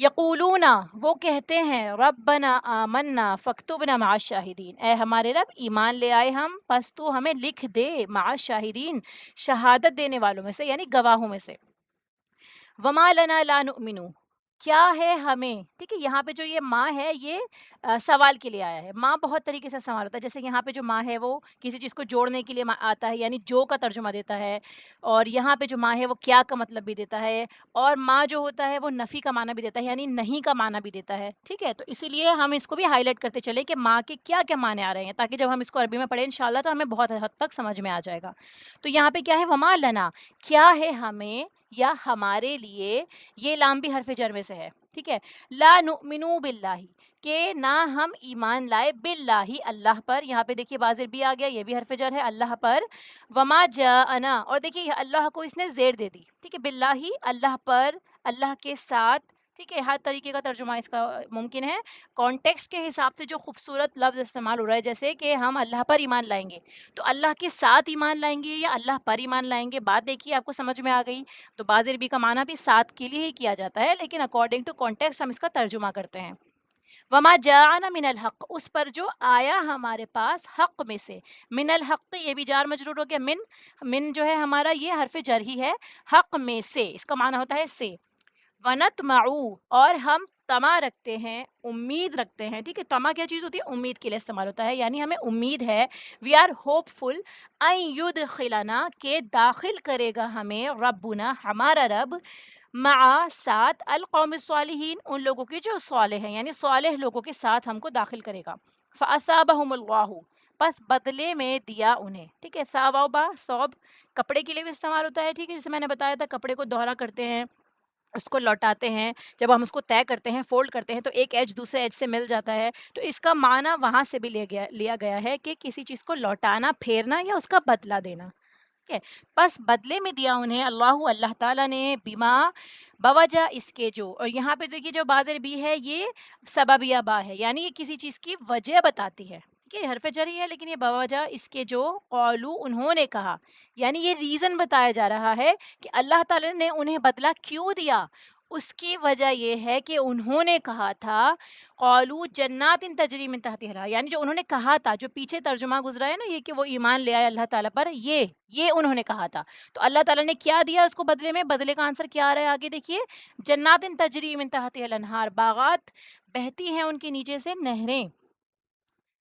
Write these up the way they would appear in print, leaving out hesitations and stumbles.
یقولون وہ کہتے ہیں ربنا آمنا فاکتبنا مع الشاہدین، اے ہمارے رب ایمان لے آئے ہم، پس تو ہمیں لکھ دے مع الشاہدین، شہادت دینے والوں میں سے یعنی گواہوں میں سے۔ وما لنا لا نؤمن، کیا ہے ہمیں، ٹھیک ہے، یہاں پہ جو یہ ماں ہے یہ سوال کے لیے آیا ہے۔ ماں بہت طریقے سے سوال ہوتا ہے، جیسے یہاں پہ جو ماں ہے وہ کسی چیز کو جوڑنے کے لیے آتا ہے، یعنی جو کا ترجمہ دیتا ہے، اور یہاں پہ جو ماں ہے وہ کیا کا مطلب بھی دیتا ہے، اور ماں جو ہوتا ہے وہ نفی کا معنی بھی دیتا ہے، یعنی نہیں کا معنی بھی دیتا ہے، ٹھیک ہے۔ تو اسی لیے ہم اس کو بھی ہائی لائٹ کرتے چلے کہ ماں کے کیا کیا معنی آ رہے ہیں، تاکہ جب ہم اس کو عربی میں پڑھیں انشاءاللہ تو ہمیں بہت حد تک سمجھ میں آ جائے گا۔ تو یہاں پہ کیا ہے، وما لنا، کیا ہے ہمیں یا ہمارے لیے، یہ لام بھی حرف جر میں سے ہے، ٹھیک ہے، لا نؤمنو باللہ، کہ نہ ہم ایمان لائے باللہ اللہ پر، یہاں پہ دیکھیے بازر بھی آ گیا، یہ بھی حرف جر ہے اللہ پر، وما جاءنا، اور دیکھیے اللہ کو اس نے زیر دے دی، ٹھیک ہے، باللہ اللہ پر، اللہ کے ساتھ، ٹھیک ہے، ہر طریقے کا ترجمہ اس کا ممکن ہے، کانٹیکسٹ کے حساب سے جو خوبصورت لفظ استعمال ہو رہا ہے، جیسے کہ ہم اللہ پر ایمان لائیں گے، تو اللہ کے ساتھ ایمان لائیں گے یا اللہ پر ایمان لائیں گے، بات دیکھیے آپ کو سمجھ میں آ گئی۔ تو بعض عربی کا معنی بھی ساتھ کے لیے ہی کیا جاتا ہے، لیکن اکارڈنگ ٹو کانٹیکسٹ ہم اس کا ترجمہ کرتے ہیں۔ وما جاءنا من الحق، اس پر جو آیا ہمارے پاس حق میں سے، من الحق یہ بھی جار مجرور ہو گیا، من جو ہے ہمارا یہ حرف جر ہی ہے، حق میں سے اس کا معنی ہوتا ہے سے، ونطمع، اور ہم طمع رکھتے ہیں، امید رکھتے ہیں، ٹھیک ہے، طمع کیا چیز ہوتی ہے، امید کے لیے استعمال ہوتا ہے، یعنی ہمیں امید ہے، وی آر ہوپ فل ان یدخلنا، کہ داخل کرے گا ہمیں ربنا ہمارا رب، مع ساتھ، القوم الصالحین ان لوگوں کی جو صالح ہیں، یعنی صالح لوگوں کے ساتھ ہم کو داخل کرے گا، فاصابہم اللہ، پس بدلے میں دیا انہیں، ٹھیک ہے، ثوابا، ثوب کپڑے کے لیے بھی استعمال ہوتا ہے، ٹھیک ہے، جسے میں نے بتایا تھا کپڑے کو دوہرا کرتے ہیں، اس کو لوٹاتے ہیں، جب ہم اس کو طے کرتے ہیں، فولڈ کرتے ہیں تو ایک ایج دوسرے ایج سے مل جاتا ہے، تو اس کا معنی وہاں سے بھی لیا گیا ہے کہ کسی چیز کو لوٹانا، پھیرنا یا اس کا بدلہ دینا، ٹھیک ہے، پس بدلے میں دیا انہیں اللہ تعالیٰ نے، بما، بوجہ اس کے جو، اور یہاں پہ دیکھیے جو بازر بھی ہے یہ سببیہ با ہے، یعنی یہ کسی چیز کی وجہ بتاتی ہے، ٹھیک ہے، حرف جر ہی ہے لیکن یہ بوجہ اس کے جو، قولو انہوں نے کہا، یعنی یہ ریزن بتایا جا رہا ہے کہ اللہ تعالیٰ نے انہیں بدلہ کیوں دیا، اس کی وجہ یہ ہے کہ انہوں نے کہا تھا، قالو جنات تجری من تحتها الانہار، یعنی جو انہوں نے کہا تھا، جو پیچھے ترجمہ گزرا ہے نا یہ کہ وہ ایمان لے آئے اللہ تعالیٰ پر، یہ انہوں نے کہا تھا، تو اللہ تعالیٰ نے کیا دیا اس کو بدلے میں، بدلے کا آنسر کیا آ رہا ہے آگے دیکھیے، جنات تجری من تحتها الانہار، باغات بہتی ہیں ان کے نیچے سے نہریں،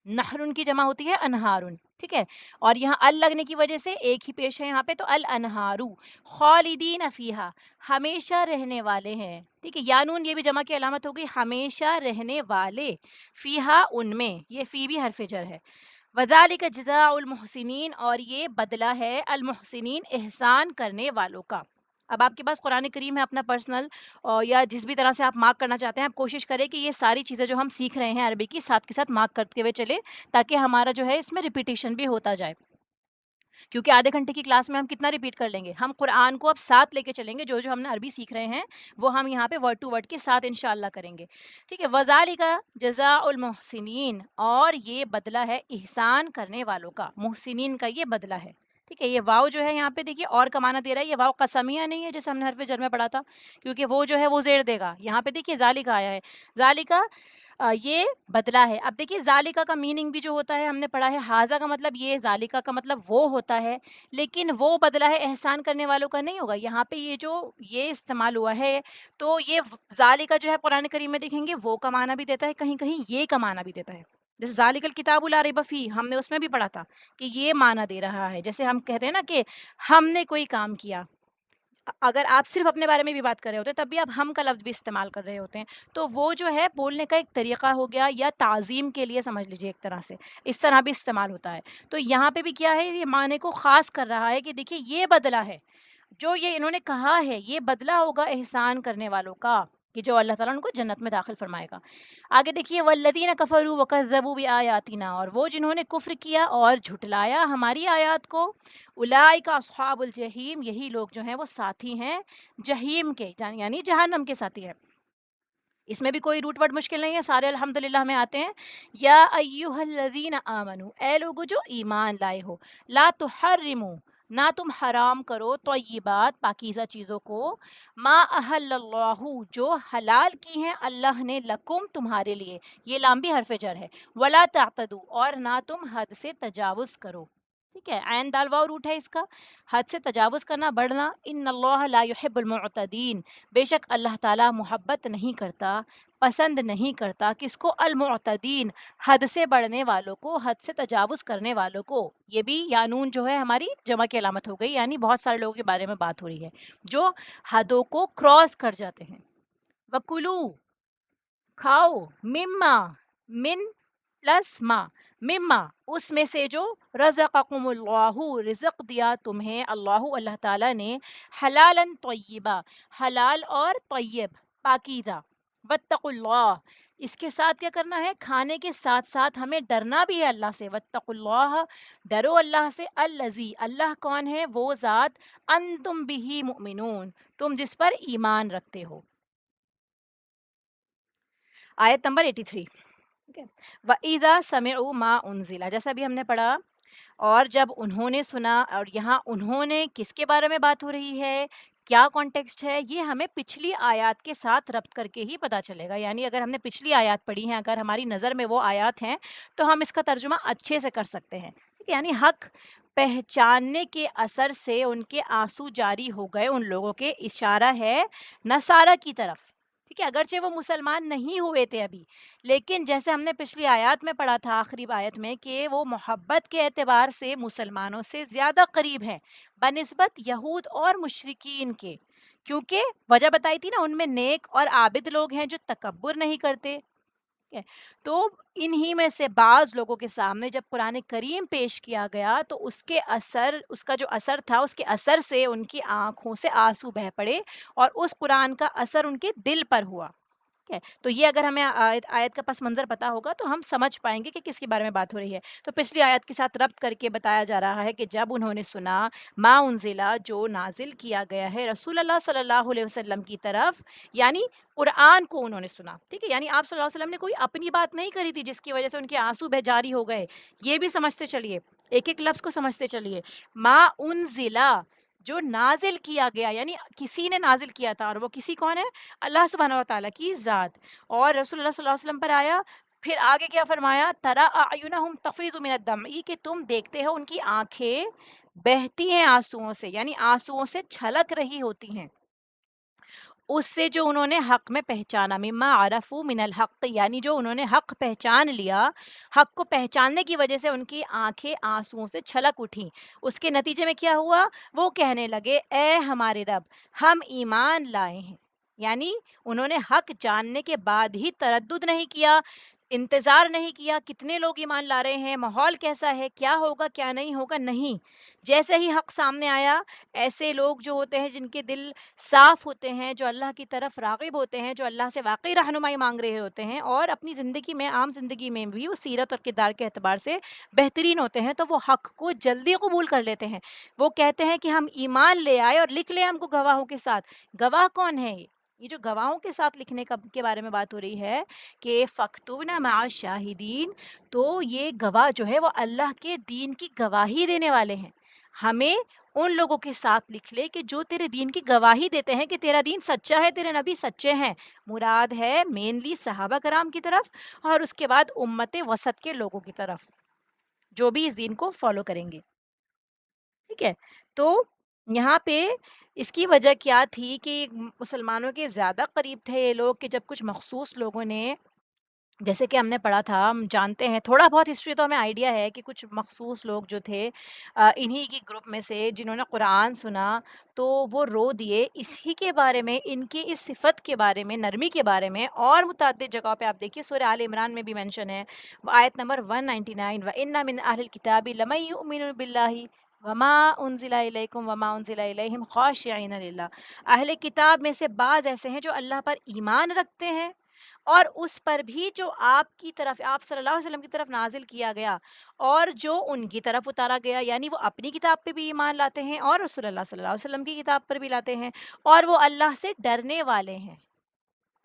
نہرن کی جمع ہوتی ہے انہارن، ٹھیک ہے، اور یہاں ال لگنے کی وجہ سے ایک ہی پیش ہے یہاں پہ، تو الانہارو خالدین فیہا، ہمیشہ رہنے والے ہیں، ٹھیک ہے، یانون یہ بھی جمع کی علامت ہوگی، ہمیشہ رہنے والے، فیہا ان میں، یہ فی بھی حرف جر ہے، وذالک جزاء المحسنین، اور یہ بدلہ ہے المحسنین احسان کرنے والوں کا۔ اب آپ کے پاس قرآن کریم ہے اپنا پرسنل، یا جس بھی طرح سے آپ مارک کرنا چاہتے ہیں، آپ کوشش کریں کہ یہ ساری چیزیں جو ہم سیکھ رہے ہیں عربی کی ساتھ کے ساتھ مارک کرتے ہوئے چلیں، تاکہ ہمارا جو ہے اس میں ریپیٹیشن بھی ہوتا جائے، کیونکہ آدھے گھنٹے کی کلاس میں ہم کتنا ریپیٹ کر لیں گے، ہم قرآن کو اب ساتھ لے کے چلیں گے، جو ہم نے عربی سیکھ رہے ہیں وہ ہم یہاں پہ ورڈ ٹو ورڈ کے ساتھ انشاءاللہ کریں گے، ٹھیک ہے، وذالک جزاء المحسنین، اور یہ بدلہ ہے احسان کرنے والوں کا، محسنین کا یہ بدلہ ہے، ٹھیک ہے، یہ واو جو ہے یہاں پہ دیکھیے اور کا معنی دے رہا ہے، یہ واو قسمیہ نہیں ہے جیسے ہم نے حرف جر میں پڑھا تھا، کیونکہ وہ جو ہے وہ زیر دے گا، یہاں پہ دیکھیے ذالک آیا ہے، ذالک یہ بدلہ ہے۔ اب دیکھیے ذالکہ کا میننگ بھی جو ہوتا ہے ہم نے پڑھا ہے، حاذا کا مطلب یہ، ذالکہ کا مطلب وہ ہوتا ہے، لیکن وہ بدلہ ہے احسان کرنے والوں کا نہیں ہوگا، یہاں پہ یہ جو یہ استعمال ہوا ہے، تو یہ ذالکہ جو ہے قرآن کریم میں دیکھیں گے وہ کا معنی بھی دیتا ہے، کہیں کہیں یہ کا معنی بھی دیتا ہے، جیسے ذالک الکتاب لا ریب فیہ ہم نے اس میں بھی پڑھا تھا کہ یہ معنی دے رہا ہے، جیسے ہم کہتے ہیں نا کہ ہم نے کوئی کام کیا، اگر آپ صرف اپنے بارے میں بھی بات کر رہے ہوتے ہیں تب بھی آپ ہم کا لفظ بھی استعمال کر رہے ہوتے ہیں، تو وہ جو ہے بولنے کا ایک طریقہ ہو گیا، یا تعظیم کے لیے سمجھ لیجیے ایک طرح سے، اس طرح بھی استعمال ہوتا ہے، تو یہاں پہ بھی کیا ہے، یہ معنی کو خاص کر رہا ہے کہ دیکھیے یہ بدلہ ہے، جو یہ انہوں نے کہا ہے یہ بدلہ ہوگا احسان کرنے والوں کا، کہ جو اللہ تعالیٰ ان کو جنت میں داخل فرمائے گا۔ آگے دیکھیے والذین کفروا وکذبوا بآیاتنا، اور وہ جنہوں نے کفر کیا اور جھٹلایا ہماری آیات کو، اولئک اصحاب الجحیم، یہی لوگ جو ہیں وہ ساتھی ہیں جہیم کے، یعنی جہنم کے ساتھی ہیں۔ اس میں بھی کوئی روٹ ورڈ مشکل نہیں ہے، سارے الحمدللہ میں آتے ہیں۔ یا ایھا الذین آمنو، اے لوگو جو ایمان لائے ہو، لا تحرموا، نہ تم حرام کرو طیبات پاکیزہ چیزوں کو، ما احل اللہ جو حلال کی ہیں اللہ نے لکم تمہارے لیے، یہ لام بھی حرف جر ہے، ولا تعتدو اور نہ تم حد سے تجاوز کرو، ٹھیک ہے، عین دال واو روٹ ہے اس کا، حد سے تجاوز کرنا بڑھنا، ان اللہ لا يحب المعتدین، بے شک اللہ تعالیٰ محبت نہیں کرتا، پسند نہیں کرتا کس کو، المعتدین، حد سے بڑھنے والوں کو، حد سے تجاوز کرنے والوں کو، یہ بھی یا نون جو ہے ہماری جمع کی علامت ہو گئی، یعنی بہت سارے لوگوں کے بارے میں بات ہو رہی ہے جو حدوں کو کراس کر جاتے ہیں۔ وکلو کھاؤ، مما من پلس ما، مما اس میں سے جو رزقکم اللہ رزق دیا تمہیں اللہ اللہ تعالیٰ نے، حلالا طیبا حلال اور طیب پاکیزہ، واتقوا اللہ اس کے ساتھ کیا کرنا ہے، کھانے کے ساتھ ساتھ ہمیں ڈرنا بھی ہے اللہ سے، واتقوا اللہ ڈرو اللہ سے، الذی اللہ کون ہے، وہ ذات، انتم بہ مؤمنون تم جس پر ایمان رکھتے ہو۔ آیت نمبر 83، ٹھیک ہے، وَإِذَا سَمِعُوا مَا أُنزِلَ جیسا بھی ہم نے پڑھا، اور جب انہوں نے سنا، اور یہاں انہوں نے کس کے بارے میں بات ہو رہی ہے، کیا کانٹیکسٹ ہے، یہ ہمیں پچھلی آیات کے ساتھ ربط کر کے ہی پتہ چلے گا، یعنی اگر ہم نے پچھلی آیات پڑھی ہیں، اگر ہماری نظر میں وہ آیات ہیں تو ہم اس کا ترجمہ اچھے سے کر سکتے ہیں، ٹھیک ہے، یعنی حق پہچاننے کے اثر سے ان کے آنسو جاری ہو گئے، ان لوگوں کے اشارہ ہے نصارہ کی طرف، ٹھیک ہے، اگرچہ وہ مسلمان نہیں ہوئے تھے ابھی، لیکن جیسے ہم نے پچھلی آیات میں پڑھا تھا آخری آیت میں کہ وہ محبت کے اعتبار سے مسلمانوں سے زیادہ قریب ہیں بنسبت یہود اور مشرکین کے، کیونکہ وجہ بتائی تھی نا، ان میں نیک اور عابد لوگ ہیں جو تکبر نہیں کرتے، ٹھیک ہے، تو انہی میں سے بعض لوگوں کے سامنے جب قرآن کریم پیش کیا گیا تو اس کے اثر، اس کا جو اثر تھا، اس کے اثر سے ان کی آنکھوں سے آنسو بہہ پڑے، اور اس قرآن کا اثر ان کے دل پر ہوا، ٹھیک ہے، تو یہ اگر ہمیں آیت کا پس منظر پتا ہوگا تو ہم سمجھ پائیں گے کہ کس کے بارے میں بات ہو رہی ہے، تو پچھلی آیت کے ساتھ ربط کر کے بتایا جا رہا ہے کہ جب انہوں نے سنا ما انزلہ جو نازل کیا گیا ہے رسول اللہ صلی اللہ علیہ وسلم کی طرف، یعنی قرآن کو انہوں نے سنا، ٹھیک ہے، یعنی آپ صلی اللہ علیہ وسلم نے کوئی اپنی بات نہیں کری تھی جس کی وجہ سے ان کے آنسو بہ جاری ہو گئے، یہ بھی سمجھتے چلیے، ایک ایک لفظ کو سمجھتے چلیے، ما انزلہ جو نازل کیا گیا، یعنی کسی نے نازل کیا تھا، اور وہ کسی کون ہے، اللہ سبحانہ و تعالیٰ کی ذات، اور رسول اللہ صلی اللہ علیہ وسلم پر آیا، پھر آگے کیا فرمایا، ترى اعینہم تفیض من الدمع، یہ کہ تم دیکھتے ہو ان کی آنکھیں بہتی ہیں آنسوؤں سے، یعنی آنسوؤں سے چھلک رہی ہوتی ہیں، اس سے جو انہوں نے حق میں پہچانا، مما عرفوا من الحق، یعنی جو انہوں نے حق پہچان لیا، حق کو پہچاننے کی وجہ سے ان کی آنکھیں آنسوؤں سے چھلک اٹھیں، اس کے نتیجے میں کیا ہوا، وہ کہنے لگے اے ہمارے رب ہم ایمان لائے ہیں، یعنی انہوں نے حق جاننے کے بعد ہی تردد نہیں کیا، انتظار نہیں کیا کتنے لوگ ایمان لا رہے ہیں، ماحول کیسا ہے، کیا ہوگا کیا نہیں ہوگا، نہیں، جیسے ہی حق سامنے آیا، ایسے لوگ جو ہوتے ہیں جن کے دل صاف ہوتے ہیں، جو اللہ کی طرف راغب ہوتے ہیں، جو اللہ سے واقعی رہنمائی مانگ رہے ہوتے ہیں، اور اپنی زندگی میں، عام زندگی میں بھی وہ سیرت اور کردار کے اعتبار سے بہترین ہوتے ہیں، تو وہ حق کو جلدی قبول کر لیتے ہیں، وہ کہتے ہیں کہ ہم ایمان لے آئے اور لکھ لیں ہم کو گواہوں کے ساتھ، گواہ کون ہے، یہ جو گواہوں کے ساتھ لکھنے کا کے بارے میں بات ہو رہی ہے کہ فَاكْتُبْنَا مَعَ الشَّاهِدِينَ، تو یہ گواہ جو ہے وہ اللہ کے دین کی گواہی دینے والے ہیں، ہمیں ان لوگوں کے ساتھ لکھ لے کہ جو تیرے دین کی گواہی دیتے ہیں کہ تیرا دین سچا ہے، تیرے نبی سچے ہیں، مراد ہے مینلی صحابہ کرام کی طرف، اور اس کے بعد امت وسط کے لوگوں کی طرف جو بھی اس دین کو فالو کریں گے، ٹھیک ہے، تو یہاں پہ اس کی وجہ کیا تھی کہ مسلمانوں کے زیادہ قریب تھے یہ لوگ، کہ جب کچھ مخصوص لوگوں نے، جیسے کہ ہم نے پڑھا تھا، ہم جانتے ہیں تھوڑا بہت ہسٹری تو ہمیں آئیڈیا ہے کہ کچھ مخصوص لوگ جو تھے انہی کی گروپ میں سے جنہوں نے قرآن سنا تو وہ رو دیے، اسی کے بارے میں، ان کی اس صفت کے بارے میں، نرمی کے بارے میں، اور متعدد جگہوں پہ آپ دیکھیے سورہ آل عمران میں بھی مینشن ہے، آیت نمبر 199، وَإِنَّ مِنْ أَهْلِ الْكِتَابِ لَمَن يُؤْمِنُ بِاللَّهِ وَمَا أُنزِلَ إِلَيْكُمْ وَمَا أُنزِلَ إِلَيْهِمْ خَاشِعِينَ لِلَّهِ، اہل کتاب میں سے بعض ایسے ہیں جو اللہ پر ایمان رکھتے ہیں، اور اس پر بھی جو آپ کی طرف، آپ صلی اللہ علیہ وسلم کی طرف نازل کیا گیا اور جو ان کی طرف اتارا گیا، یعنی وہ اپنی کتاب پہ بھی ایمان لاتے ہیں اور رسول اللہ صلی اللہ علیہ وسلم کی کتاب پر بھی لاتے ہیں، اور وہ اللہ سے ڈرنے والے ہیں،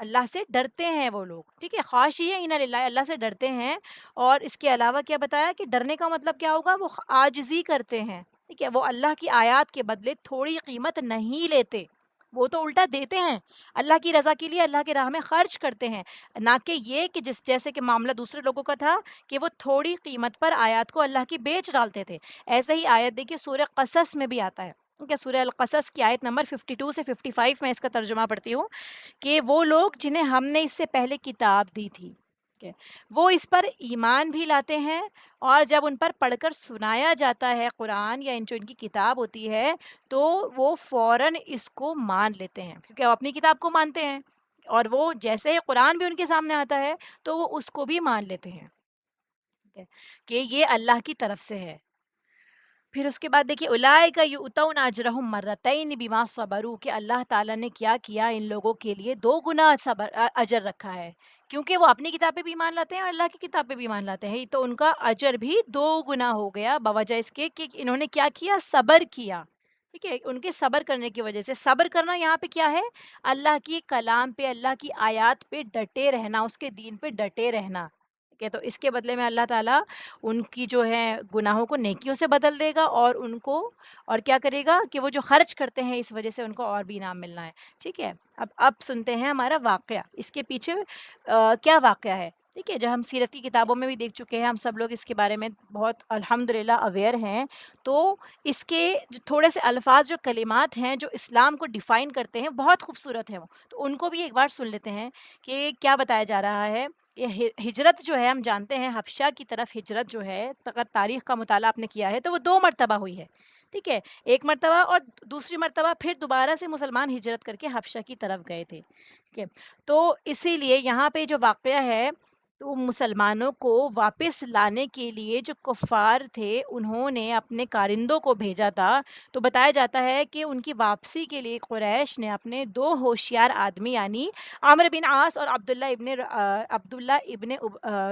اللہ سے ڈرتے ہیں وہ لوگ، ٹھیک ہے، خاشعین للہ، اللہ سے ڈرتے ہیں، اور اس کے علاوہ کیا بتایا کہ ڈرنے کا مطلب کیا ہوگا، وہ عاجزی کرتے ہیں، ٹھیک ہے، وہ اللہ کی آیات کے بدلے تھوڑی قیمت نہیں لیتے، وہ تو الٹا دیتے ہیں، اللہ کی رضا کے لیے اللہ کی راہ میں خرچ کرتے ہیں، نہ کہ یہ کہ جیسے کہ معاملہ دوسرے لوگوں کا تھا کہ وہ تھوڑی قیمت پر آیات کو اللہ کی بیچ ڈالتے تھے۔ ایسے ہی آیت دیکھیے سورہ قصص میں بھی آتا ہے، ٹھیک ہے، سورہ القصص کی آیت نمبر 52 سے 55 میں اس کا ترجمہ پڑھتی ہوں کہ وہ لوگ جنہیں ہم نے اس سے پہلے کتاب دی تھی، ٹھیک ہے، وہ اس پر ایمان بھی لاتے ہیں، اور جب ان پر پڑھ کر سنایا جاتا ہے قرآن یا جو ان کی کتاب ہوتی ہے تو وہ فوراً اس کو مان لیتے ہیں، کیونکہ وہ اپنی کتاب کو مانتے ہیں، اور وہ جیسے ہی قرآن بھی ان کے سامنے آتا ہے تو وہ اس کو بھی مان لیتے ہیں، ٹھیک ہے، کہ یہ اللہ کی طرف سے ہے۔ پھر اس کے بعد دیکھیے اولئک یؤتون اجرہم مرتین بما صبروا، کہ اللہ تعالیٰ نے کیا کیا ان لوگوں کے لیے دو گنا اجر رکھا ہے، کیونکہ وہ اپنی کتاب پہ بھی ایمان لاتے ہیں اور اللہ کی کتاب پہ بھی ایمان لاتے ہیں، تو ان کا اجر بھی دو گنا ہو گیا بوجہ اس کے کہ انہوں نے کیا کیا، صبر کیا، ٹھیک ہے، ان کے صبر کرنے کی وجہ سے۔ صبر کرنا یہاں پہ کیا ہے، اللہ کی کلام پہ، اللہ کی آیات پہ ڈٹے رہنا، اس کے دین پہ ڈٹے رہنا، ٹھیک ہے، تو اس کے بدلے میں اللہ تعالیٰ ان کی جو ہے گناہوں کو نیکیوں سے بدل دے گا، اور ان کو اور کیا کرے گا کہ وہ جو خرچ کرتے ہیں اس وجہ سے ان کو اور بھی انعام ملنا ہے، ٹھیک ہے۔ اب سنتے ہیں ہمارا واقعہ، اس کے پیچھے کیا واقعہ ہے، ٹھیک ہے، جو ہم سیرت کی کتابوں میں بھی دیکھ چکے ہیں، ہم سب لوگ اس کے بارے میں بہت الحمدللہ اویئر ہیں، تو اس کے جو تھوڑے سے الفاظ، جو کلمات ہیں جو اسلام کو ڈیفائن کرتے ہیں، بہت خوبصورت ہیں وہ، تو ان کو بھی ایک بار سن لیتے ہیں کہ کیا بتایا جا رہا ہے۔ یہ ہجرت جو ہے، ہم جانتے ہیں حبشہ کی طرف ہجرت جو ہے، اگر تاریخ کا مطالعہ آپ نے کیا ہے تو وہ 2 مرتبہ ہوئی ہے، ٹھیک ہے، ایک مرتبہ اور دوسری مرتبہ پھر دوبارہ سے مسلمان ہجرت کر کے حبشہ کی طرف گئے تھے، ٹھیک ہے، تو اسی لیے یہاں پہ جو واقعہ ہے، تو مسلمانوں کو واپس لانے کے لیے جو کفار تھے انہوں نے اپنے کارندوں کو بھیجا تھا، تو بتایا جاتا ہے کہ ان کی واپسی کے لیے قریش نے اپنے 2 ہوشیار آدمی یعنی عامر بن عاص اور عبداللہ ابن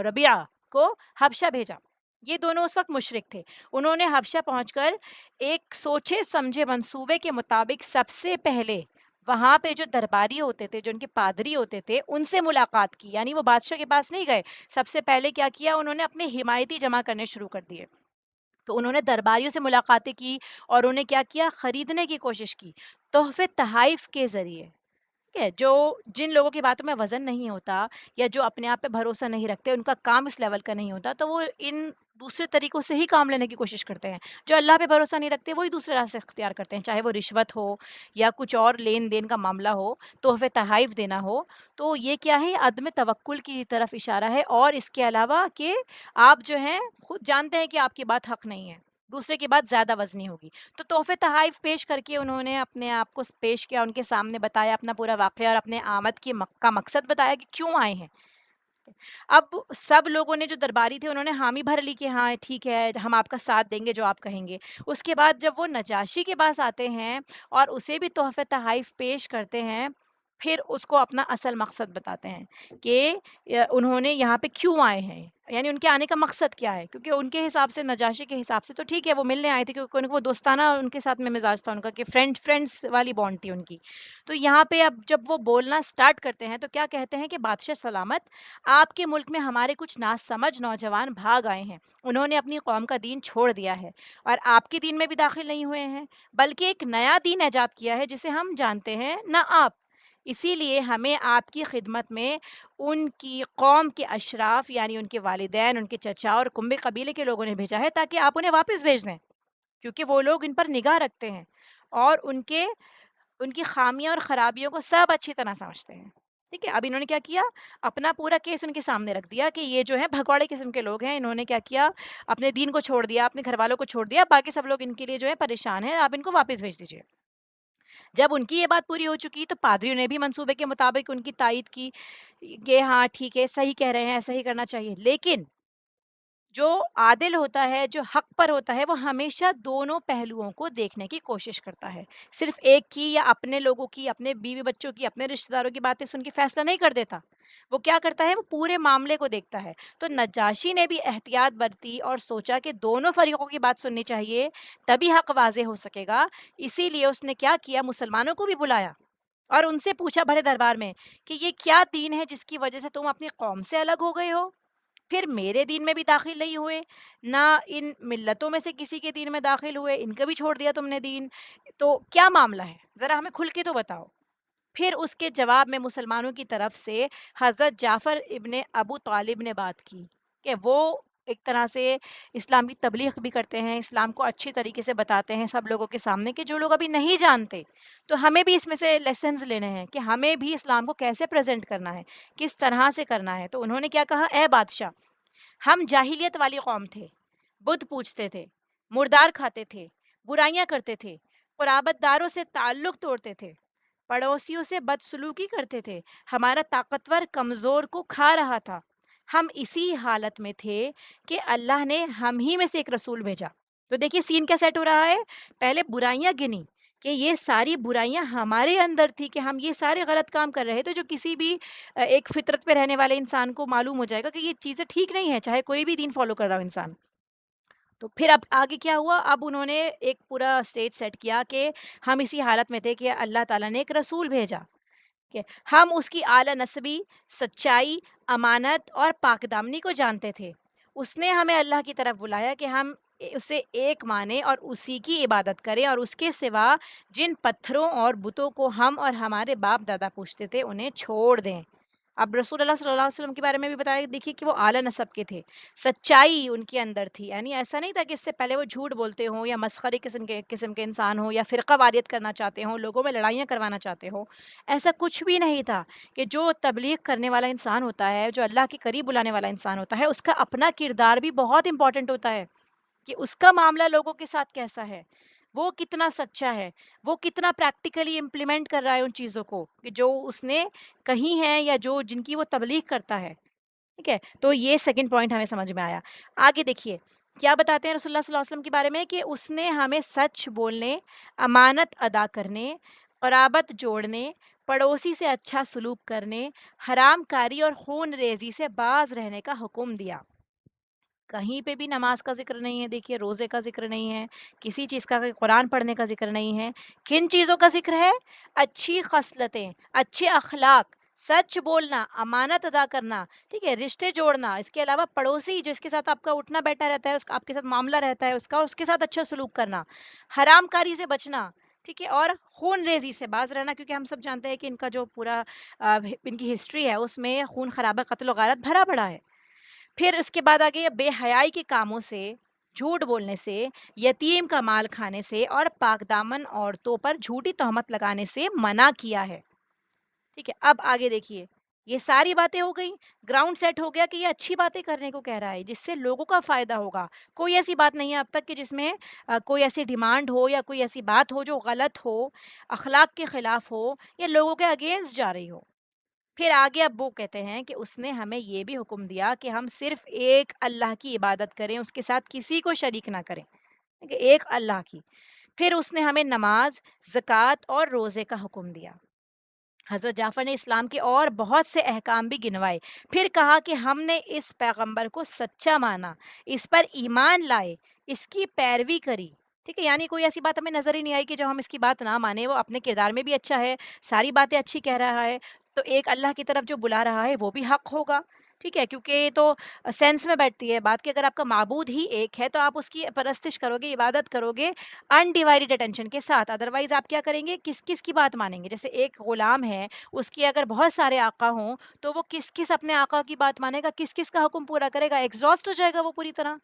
ربیعہ کو حبشہ بھیجا۔ یہ دونوں اس وقت مشرک تھے، انہوں نے حبشہ پہنچ کر ایک سوچے سمجھے منصوبے کے مطابق سب سے پہلے وہاں پہ جو درباری ہوتے تھے، جو ان کے پادری ہوتے تھے، ان سے ملاقات کی، یعنی وہ بادشاہ کے پاس نہیں گئے، سب سے پہلے کیا کیا، انہوں نے اپنے حمایتی جمع کرنے شروع کر دیے، تو انہوں نے درباریوں سے ملاقاتیں کی، اور انہیں کیا کیا، خریدنے کی کوشش کی تحفے تحائف کے ذریعے، ٹھیک ہے، جو جن لوگوں کی باتوں میں وزن نہیں ہوتا، یا جو اپنے آپ پہ بھروسہ نہیں رکھتے، ان کا کام اس لیول کا نہیں ہوتا، تو وہ ان دوسرے طریقوں سے ہی کام لینے کی کوشش کرتے ہیں۔ جو اللہ پہ بھروسہ نہیں رکھتے وہی دوسرے راستے اختیار کرتے ہیں، چاہے وہ رشوت ہو یا کچھ اور لین دین کا معاملہ ہو، تحفے تحائف دینا ہو، تو یہ کیا ہے، عدم توکل کی طرف اشارہ ہے، اور اس کے علاوہ کہ آپ جو ہیں خود جانتے ہیں کہ آپ کی بات حق نہیں ہے، دوسرے کی بات زیادہ وزنی ہوگی، تو تحفے تحائف پیش کر کے انہوں نے اپنے آپ کو پیش کیا، ان کے سامنے بتایا اپنا پورا واقعہ، اور اپنے آمد کی کا مقصد بتایا کہ کیوں آئے ہیں۔ اب سب لوگوں نے جو درباری تھے انہوں نے حامی بھر لی کہ ہاں ٹھیک ہے، ہم آپ کا ساتھ دیں گے جو آپ کہیں گے۔ اس کے بعد جب وہ نجاشی کے پاس آتے ہیں اور اسے بھی تحفے تحائف پیش کرتے ہیں، پھر اس کو اپنا اصل مقصد بتاتے ہیں کہ انہوں نے یہاں پہ کیوں آئے ہیں، یعنی ان کے آنے کا مقصد کیا ہے، کیونکہ ان کے حساب سے، نجاشی کے حساب سے تو ٹھیک ہے وہ ملنے آئے تھے، کیونکہ ان کو دوستانہ ان کے ساتھ میں مزاج تھا ان کا، کہ فرینڈس والی بانڈ تھی ان کی۔ تو یہاں پہ اب جب وہ بولنا سٹارٹ کرتے ہیں تو کیا کہتے ہیں کہ بادشاہ سلامت، آپ کے ملک میں ہمارے کچھ ناسمجھ نوجوان بھاگ آئے ہیں، انہوں نے اپنی قوم کا دین چھوڑ دیا ہے، اور آپ کے دین میں بھی داخل نہیں ہوئے ہیں، بلکہ ایک نیا دین ایجاد کیا ہے جسے ہم جانتے ہیں نہ آپ، اسی لیے ہمیں آپ کی خدمت میں ان کی قوم کے اشراف یعنی ان کے والدین، ان کے چچا اور کنبے قبیلے کے لوگوں نے بھیجا ہے تاکہ آپ انہیں واپس بھیج دیں، کیونکہ وہ لوگ ان پر نگاہ رکھتے ہیں، اور ان کی خامیاں اور خرابیوں کو سب اچھی طرح سمجھتے ہیں، ٹھیک ہے۔ اب انہوں نے کیا کیا، اپنا پورا کیس ان کے سامنے رکھ دیا کہ یہ جو ہے بھگوڑے قسم کے لوگ ہیں، انہوں نے کیا کیا، اپنے دین کو چھوڑ دیا، اپنے گھر والوں کو چھوڑ دیا، باقی سب لوگ ان کے لیے جو ہے پریشان ہیں، آپ ان کو واپس بھیج دیجیے۔ جب ان کی یہ بات پوری ہو چکی تو پادریوں نے بھی منصوبے کے مطابق ان کی تائید کی کہ ہاں ٹھیک ہے، صحیح کہہ رہے ہیں، ایسا ہی کرنا چاہیے، لیکن جو عادل ہوتا ہے، جو حق پر ہوتا ہے، وہ ہمیشہ دونوں پہلوؤں کو دیکھنے کی کوشش کرتا ہے، صرف ایک کی یا اپنے لوگوں کی، اپنے بیوی بچوں کی، اپنے رشتہ داروں کی باتیں سن کے فیصلہ نہیں کر دیتا، وہ کیا کرتا ہے، وہ پورے معاملے کو دیکھتا ہے۔ تو نجاشی نے بھی احتیاط برتی اور سوچا کہ دونوں فریقوں کی بات سننی چاہیے، تبھی حق واضح ہو سکے گا، اسی لیے اس نے کیا کیا، مسلمانوں کو بھی بلایا اور ان سے پوچھا بڑے دربار میں کہ یہ کیا دین ہے جس کی وجہ سے تم اپنی قوم سے الگ ہو گئے ہو، پھر میرے دین میں بھی داخل نہیں ہوئے، نہ ان ملتوں میں سے کسی کے دین میں داخل ہوئے، ان کا بھی چھوڑ دیا تم نے دین، تو کیا معاملہ ہے؟ ذرا ہمیں کھل کے تو بتاؤ۔ پھر اس کے جواب میں مسلمانوں کی طرف سے حضرت جعفر ابن ابو طالب نے بات کی کہ وہ ایک طرح سے اسلام کی تبلیغ بھی کرتے ہیں، اسلام کو اچھی طریقے سے بتاتے ہیں سب لوگوں کے سامنے، کہ جو لوگ ابھی نہیں جانتے تو ہمیں بھی اس میں سے لیسنز لینے ہیں کہ ہمیں بھی اسلام کو کیسے پریزنٹ کرنا ہے، کس طرح سے کرنا ہے۔ تو انہوں نے کیا کہا، اے بادشاہ، ہم جاہلیت والی قوم تھے، بت پوجتے تھے، مردار کھاتے تھے، برائیاں کرتے تھے، قرابت داروں سے تعلق توڑتے تھے، پڑوسیوں سے بدسلوکی کرتے تھے، ہمارا طاقتور کمزور کو کھا رہا تھا۔ ہم اسی حالت میں تھے کہ اللہ نے ہم ہی میں سے ایک رسول بھیجا۔ تو دیکھیے سین کیا سیٹ ہو رہا ہے، پہلے برائیاں گنی کہ یہ ساری برائیاں ہمارے اندر تھی، کہ ہم یہ سارے غلط کام کر رہے تھے جو کسی بھی ایک فطرت پہ رہنے والے انسان کو معلوم ہو جائے گا کہ یہ چیزیں ٹھیک نہیں ہیں، چاہے کوئی بھی دین فالو کر رہا ہو انسان۔ تو پھر اب آگے کیا ہوا، اب انہوں نے ایک پورا اسٹیج سیٹ کیا کہ ہم اسی حالت میں تھے کہ اللہ تعالیٰ نے ایک رسول بھیجا کہ ہم اس کی اعلیٰ نسبی، سچائی، امانت اور پاک دامنی کو جانتے تھے۔ اس نے ہمیں اللہ کی طرف بلایا کہ ہم اسے ایک مانیں اور اسی کی عبادت کریں، اور اس کے سوا جن پتھروں اور بتوں کو ہم اور ہمارے باپ دادا پوجتے تھے انہیں چھوڑ دیں۔ اب رسول اللہ صلی اللہ علیہ وسلم کے بارے میں بھی بتایا، دیکھیے کہ وہ اعلیٰ نسب کے تھے، سچائی ان کے اندر تھی، یعنی ایسا نہیں تھا کہ اس سے پہلے وہ جھوٹ بولتے ہوں یا مسخرے قسم کے انسان ہوں یا فرقہ واریت کرنا چاہتے ہوں، لوگوں میں لڑائیاں کروانا چاہتے ہوں۔ ایسا کچھ بھی نہیں تھا، کہ جو تبلیغ کرنے والا انسان ہوتا ہے، جو اللہ کے قریب بلانے والا انسان ہوتا ہے، اس کا اپنا کردار بھی بہت امپورٹنٹ ہوتا ہے، کہ اس کا معاملہ لوگوں کے ساتھ کیسا ہے، وہ کتنا سچا ہے، وہ کتنا پریکٹیکلی امپلیمنٹ کر رہا ہے ان چیزوں کو کہ جو اس نے کہی ہیں یا جو جن کی وہ تبلیغ کرتا ہے۔ ٹھیک ہے، تو یہ سیکنڈ پوائنٹ ہمیں سمجھ میں آیا۔ آگے دیکھیے کیا بتاتے ہیں رسول اللہ صلی اللہ علیہ وسلم کے بارے میں، کہ اس نے ہمیں سچ بولنے، امانت ادا کرنے، قرابت جوڑنے، پڑوسی سے اچھا سلوک کرنے، حرام کاری اور خون ریزی سے باز رہنے کا حکم دیا۔ کہیں پہ بھی نماز کا ذکر نہیں ہے، دیکھیے روزے کا ذکر نہیں ہے، کسی چیز کا قرآن پڑھنے کا ذکر نہیں ہے۔ کن چیزوں کا ذکر ہے؟ اچھی خصلتیں، اچھے اخلاق، سچ بولنا، امانت ادا کرنا، ٹھیک ہے، رشتے جوڑنا، اس کے علاوہ پڑوسی جس کے ساتھ آپ کا اٹھنا بیٹھنا رہتا ہے، اس کا آپ کے ساتھ معاملہ رہتا ہے، اس کے ساتھ اچھا سلوک کرنا، حرام کاری سے بچنا، ٹھیک ہے، اور خون ریزی سے باز رہنا، کیونکہ ہم سب جانتے ہیں کہ ان کا جو پورا ان کی ہسٹری ہے اس میں خون خرابہ، قتل و غارت بھرا پڑا ہے۔ پھر اس کے بعد آگے بے حیائی کے کاموں سے، جھوٹ بولنے سے، یتیم کا مال کھانے سے اور پاک دامن عورتوں پر جھوٹی تہمت لگانے سے منع کیا ہے۔ ٹھیک ہے، اب آگے دیکھیے، یہ ساری باتیں ہو گئی، گراؤنڈ سیٹ ہو گیا کہ یہ اچھی باتیں کرنے کو کہہ رہا ہے جس سے لوگوں کا فائدہ ہوگا۔ کوئی ایسی بات نہیں ہے اب تک کہ جس میں کوئی ایسی ڈیمانڈ ہو یا کوئی ایسی بات ہو جو غلط ہو، اخلاق کے خلاف ہو یا لوگوں کے اگینسٹ جا رہی ہو۔ پھر آگے اب وہ کہتے ہیں کہ اس نے ہمیں یہ بھی حکم دیا کہ ہم صرف ایک اللہ کی عبادت کریں، اس کے ساتھ کسی کو شریک نہ کریں، ٹھیک ہے، ایک اللہ کی۔ پھر اس نے ہمیں نماز، زکوٰۃ اور روزے کا حکم دیا۔ حضرت جعفر نے اسلام کے اور بہت سے احکام بھی گنوائے، پھر کہا کہ ہم نے اس پیغمبر کو سچا مانا، اس پر ایمان لائے، اس کی پیروی کری۔ ٹھیک ہے، یعنی کوئی ایسی بات ہمیں نظر ہی نہیں آئی کہ جو ہم اس کی بات نہ مانیں، وہ اپنے کردار میں بھی اچھا ہے، ساری باتیں اچھی کہہ رہا ہے، تو ایک اللہ کی طرف جو بلا رہا ہے وہ بھی حق ہوگا۔ ٹھیک ہے، کیونکہ یہ تو سینس میں بیٹھتی ہے بات کہ اگر آپ کا معبود ہی ایک ہے تو آپ اس کی پرستش کرو گے، عبادت کرو گے انڈیوائڈیڈ اٹینشن کے ساتھ، ادروائز آپ کیا کریں گے، کس کس کی بات مانیں گے؟ جیسے ایک غلام ہے، اس کی اگر بہت سارے آقا ہوں تو وہ کس کس اپنے آقا کی بات مانے گا، کس کس کا حکم پورا کرے گا، ایگزاسٹ ہو جائے گا وہ پوری طرح،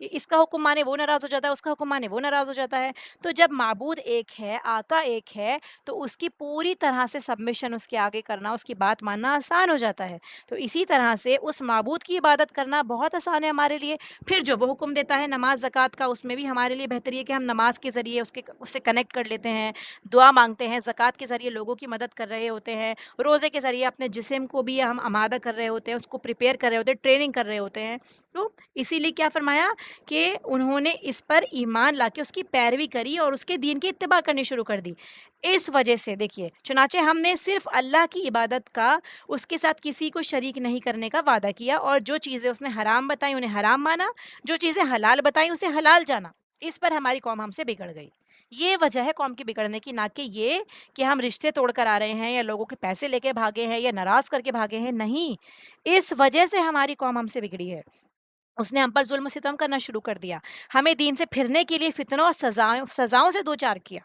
کہ اس کا حکم مانے وہ ناراض ہو جاتا ہے، اس کا حکم مانے وہ ناراض ہو جاتا ہے۔ تو جب معبود ایک ہے، آقا ایک ہے، تو اس کی پوری طرح سے سبمیشن اس کے آگے کرنا، اس کی بات ماننا آسان ہو جاتا ہے۔ تو اسی طرح سے اس معبود کی عبادت کرنا بہت آسان ہے ہمارے لیے۔ پھر جو وہ حکم دیتا ہے نماز زکوٰۃ کا، اس میں بھی ہمارے لیے بہتری ہے کہ ہم نماز کے ذریعے اس سے کنیکٹ کر لیتے ہیں، دعا مانگتے ہیں، زکوٰۃ کے ذریعے لوگوں کی مدد کر رہے ہوتے ہیں، روزے کے ذریعے اپنے جسم کو بھی ہم آمادہ کر رہے ہوتے ہیں، اس کو پریپیئر کر رہے ہوتے ہیں، ٹریننگ کر رہے ہوتے ہیں۔ تو اسی لیے کیا فرمایا کہ انہوں نے اس پر ایمان لا کے اس کی پیروی کری اور اس کے دین کی اتباع کرنی شروع کر دی۔ اس وجہ سے دیکھیے، چنانچہ ہم نے صرف اللہ کی عبادت کا، اس کے ساتھ کسی کو شریک نہیں کرنے کا وعدہ کیا، اور جو چیزیں اس نے حرام بتائیں انہیں حرام مانا، جو چیزیں حلال بتائیں اسے حلال جانا۔ اس پر ہماری قوم ہم سے بگڑ گئی۔ یہ وجہ ہے قوم کے بگڑنے کی، نہ کہ یہ کہ ہم رشتے توڑ کر آ رہے ہیں یا لوگوں کے پیسے لے کے بھاگے ہیں یا ناراض کر کے بھاگے ہیں، نہیں، اس وجہ سے ہماری قوم ہم سے بگڑی ہے۔ اس نے ہم پر ظلم و ستم کرنا شروع کر دیا، ہمیں دین سے پھرنے کے لیے فتنوں اور سزاؤں سے دوچار کیا،